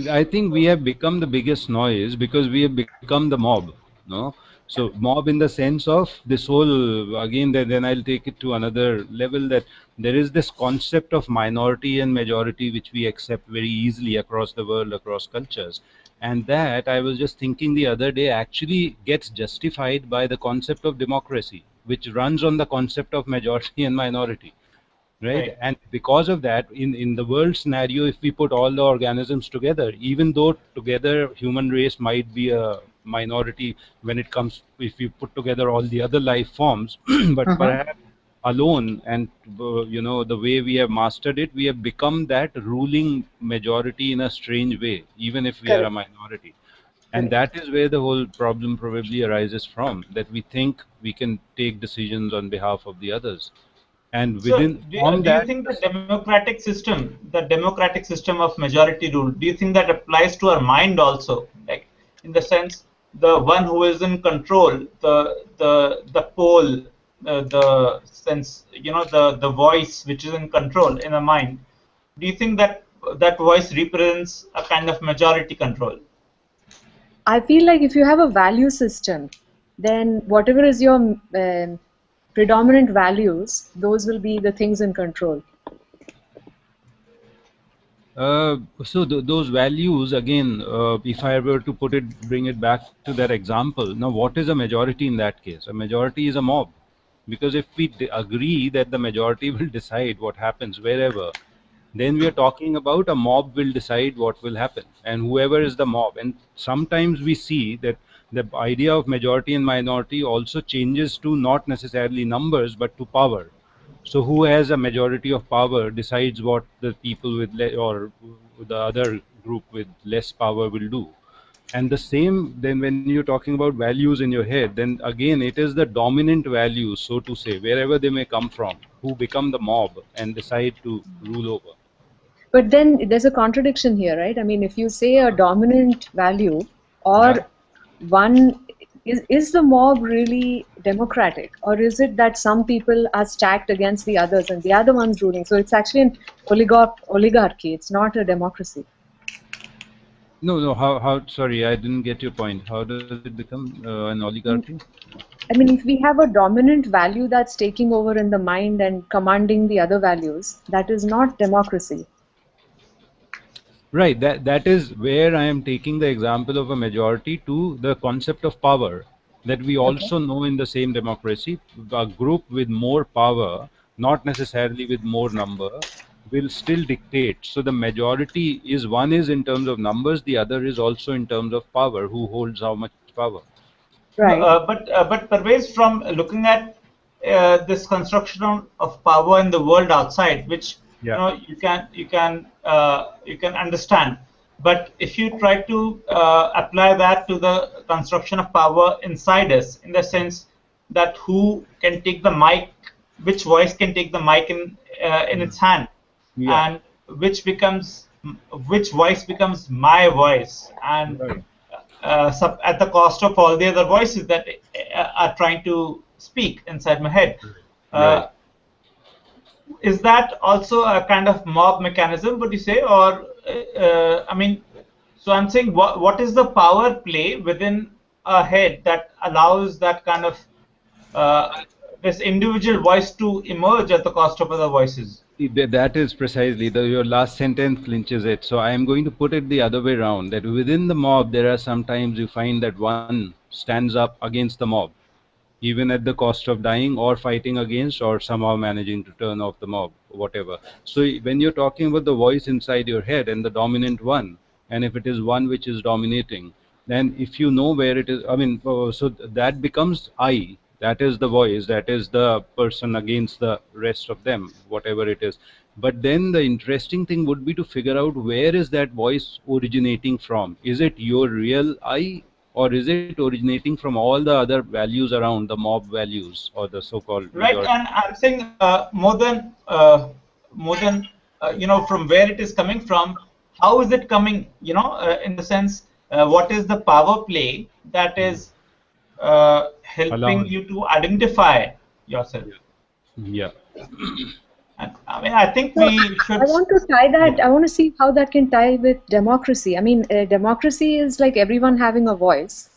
I think we have become the biggest noise because we have become the mob. No, so mob in the sense of this whole, again, then I'll take it to another level, that there is this concept of minority and majority which we accept very easily across the world, across cultures, and that, I was just thinking the other day, actually gets justified by the concept of democracy, which runs on the concept of majority and minority, right? Right. And because of that, in the world scenario, if we put all the organisms together, even though together human race might be a minority when it comes, if you put together all the other life forms, but Uh-huh. perhaps alone, and the way we have mastered it, we have become that ruling majority in a strange way, even if we are a Correct, minority. And correct. that is where the whole problem probably arises from, that we think we can take decisions on behalf of the others, and So within from do you that. think the democratic system of majority rule, do you think that applies to our mind also? Like in the sense, the one who is in control, the pole, the sense, the voice which is in control in the mind. Do you think that that voice represents a kind of majority control? I feel like if you have a value system, then whatever is your predominant values, those will be the things in control. So those values, again, if I were to bring it back to that example, now what is a majority in that case? A majority is a mob, because if we agree that the majority will decide what happens wherever, then we are talking about a mob will decide what will happen, and whoever is the mob. And sometimes we see that the idea of majority and minority also changes to not necessarily numbers but to power. So who has a majority of power decides what the people with or the other group with less power will do. And the same then when you're talking about values in your head, then again it is the dominant values, so to say, wherever they may come from, who become the mob and decide to rule over. But then there's a contradiction here, right? I mean, if you say a dominant value Yeah. or one, is the mob really democratic? Or is it that some people are stacked against the others and they are the ones ruling? So it's actually an oligarchy. It's not a democracy. No, how, sorry, I didn't get your point. How does it become an oligarchy? I mean, if we have a dominant value that's taking over in the mind and commanding the other values, that is not democracy. Right, that is where I am taking the example of a majority to the concept of power, that we Okay. also know in the same democracy, a group with more power, not necessarily with more number, will still dictate. So the majority is one is in terms of numbers, the other is also in terms of power, who holds how much power. No, Right. but Parvez, from looking at this construction of power in the world outside, which Yeah. you can understand, but if you try to apply that to the construction of power inside us, in the sense that who can take the mic, which voice can take the mic in its hand, Yeah. and which voice becomes my voice, and Right. at the cost of all the other voices that are trying to speak inside my head. Right. Uh, is that also a kind of mob mechanism, would you say? Or, I mean, so I'm saying, what is the power play within a head that allows that kind of this individual voice to emerge at the cost of other voices? That is precisely your last sentence clinches it. So I am going to put it the other way around, that within the mob there are sometimes you find that one stands up against the mob, even at the cost of dying or fighting against or somehow managing to turn off the mob, whatever. So when you're talking about the voice inside your head and the dominant one, and if it is one which is dominating, then if you know where it is, I mean, so that becomes I. That is the voice, that is the person against the rest of them, whatever it is. But then the interesting thing would be to figure out where is that voice originating from. Is it your real I, or is it originating from all the other values around, the mob values or the so-called Right, majority? and I'm saying more than from where it is coming from. How is it coming? In the sense, what is the power play that is helping Allowing. you to identify yourself? Yeah. And, I mean, I think So we I should. want to tie that, Yeah. I want to see how that can tie with democracy. I mean, democracy is like everyone having a voice.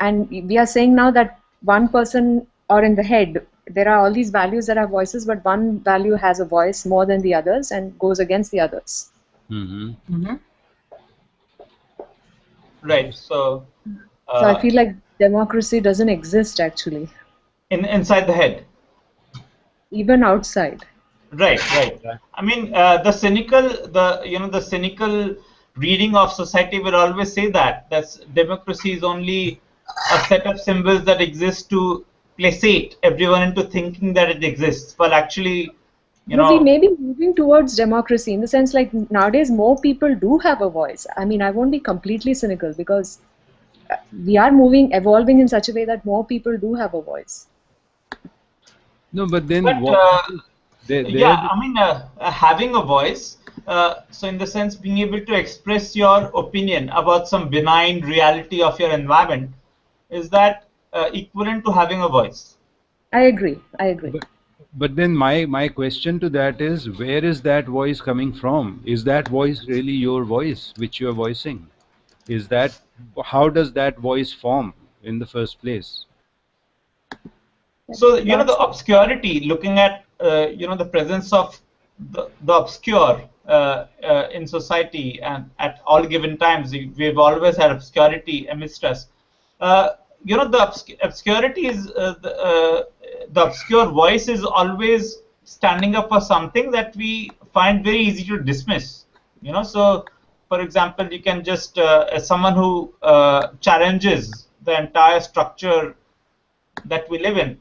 And we are saying now that one person or in the head, there are all these values that have voices, but one value has a voice more than the others and goes against the others. Mm-hmm. Right. So, So I uh, feel like democracy doesn't exist actually, inside the head. even outside. Right, right. I mean, the cynical reading of society will always say that democracy is only a set of symbols that exist to placate everyone into thinking that it exists. Well, actually, you But we know, may be moving towards democracy in the sense like nowadays more people do have a voice. I mean, I won't be completely cynical because we are evolving in such a way that more people do have a voice. No, but then but what is there? yeah, I mean, having a voice. So, in the sense, being able to express your opinion about some benign reality of your environment, is that equivalent to having a voice? I agree. I agree. But then my question to that is, where is that voice coming from? Is that voice really your voice which you are voicing? Is that, how does that voice form in the first place? So, the That's obscurity, looking at, the presence of the obscure in society, and at all given times, we've always had obscurity amidst us. Uh, the obscurity is, the obscure voice is always standing up for something that we find very easy to dismiss. So, for example, you can just, as someone who challenges the entire structure that we live in,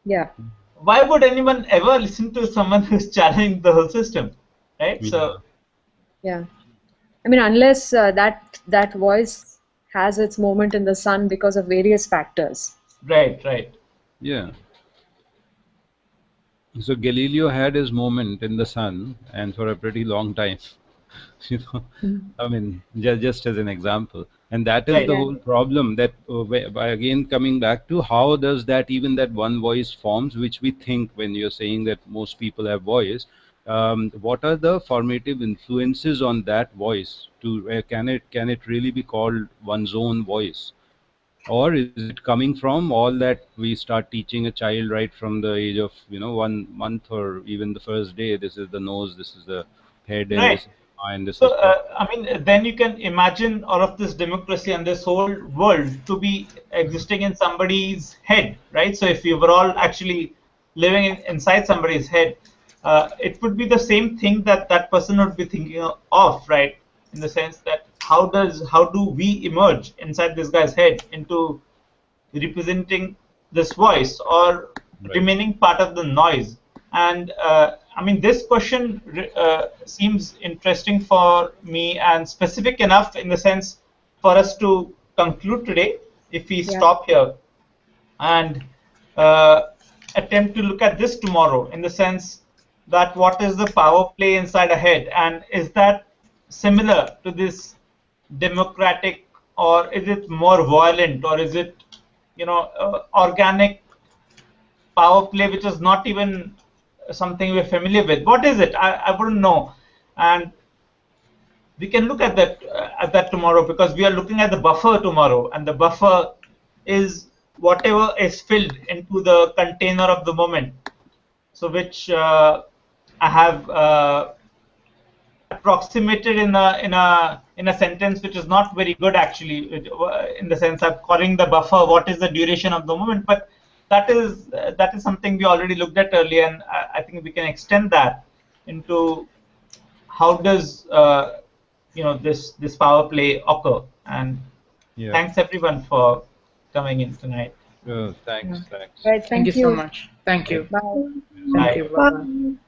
yeah. why would anyone ever listen to someone who's challenging the whole system, right? So yeah, I mean, unless that voice has its moment in the sun because of various factors. right. Yeah. So Galileo had his moment in the sun, and for a pretty long time. You know, I mean, just as an example, and that is the Right. whole problem. That by again coming back to how does that even that one voice forms, which we think when you're saying that most people have voice. What are the formative influences on that voice? To can it really be called one's own voice? Or is it coming from all that we start teaching a child right from the age of 1 month or even the first day? This is the nose, this is the head, and Right. this is and this So, is proper. I mean, then you can imagine all of this democracy and this whole world to be existing in somebody's head, right? So, if we were all actually living inside somebody's head, it would be the same thing that that person would be thinking of, right? In the sense that how do we emerge inside this guy's head into representing this voice or Right. remaining part of the noise. And I mean, this question seems interesting for me and specific enough in the sense for us to conclude today if we Yeah. stop here and uh, attempt to look at this tomorrow in the sense that what is the power play inside a head, and is that similar to this democratic, or is it more violent, or is it organic power play which is not even something we're familiar with? What is it? I wouldn't know. And we can look at that tomorrow, because we are looking at the buffer tomorrow, and the buffer is whatever is filled into the container of the moment. So which I have approximated in a sentence which is not very good actually, in the sense of calling the buffer what is the duration of the moment, but that is something we already looked at earlier, and I think we can extend that into how does this power play occur. And Yeah. thanks everyone for coming in tonight. Thanks. Right. Thank you Thank so you. much. Thank you. Bye. Thank Bye. you. Bye-bye. Bye.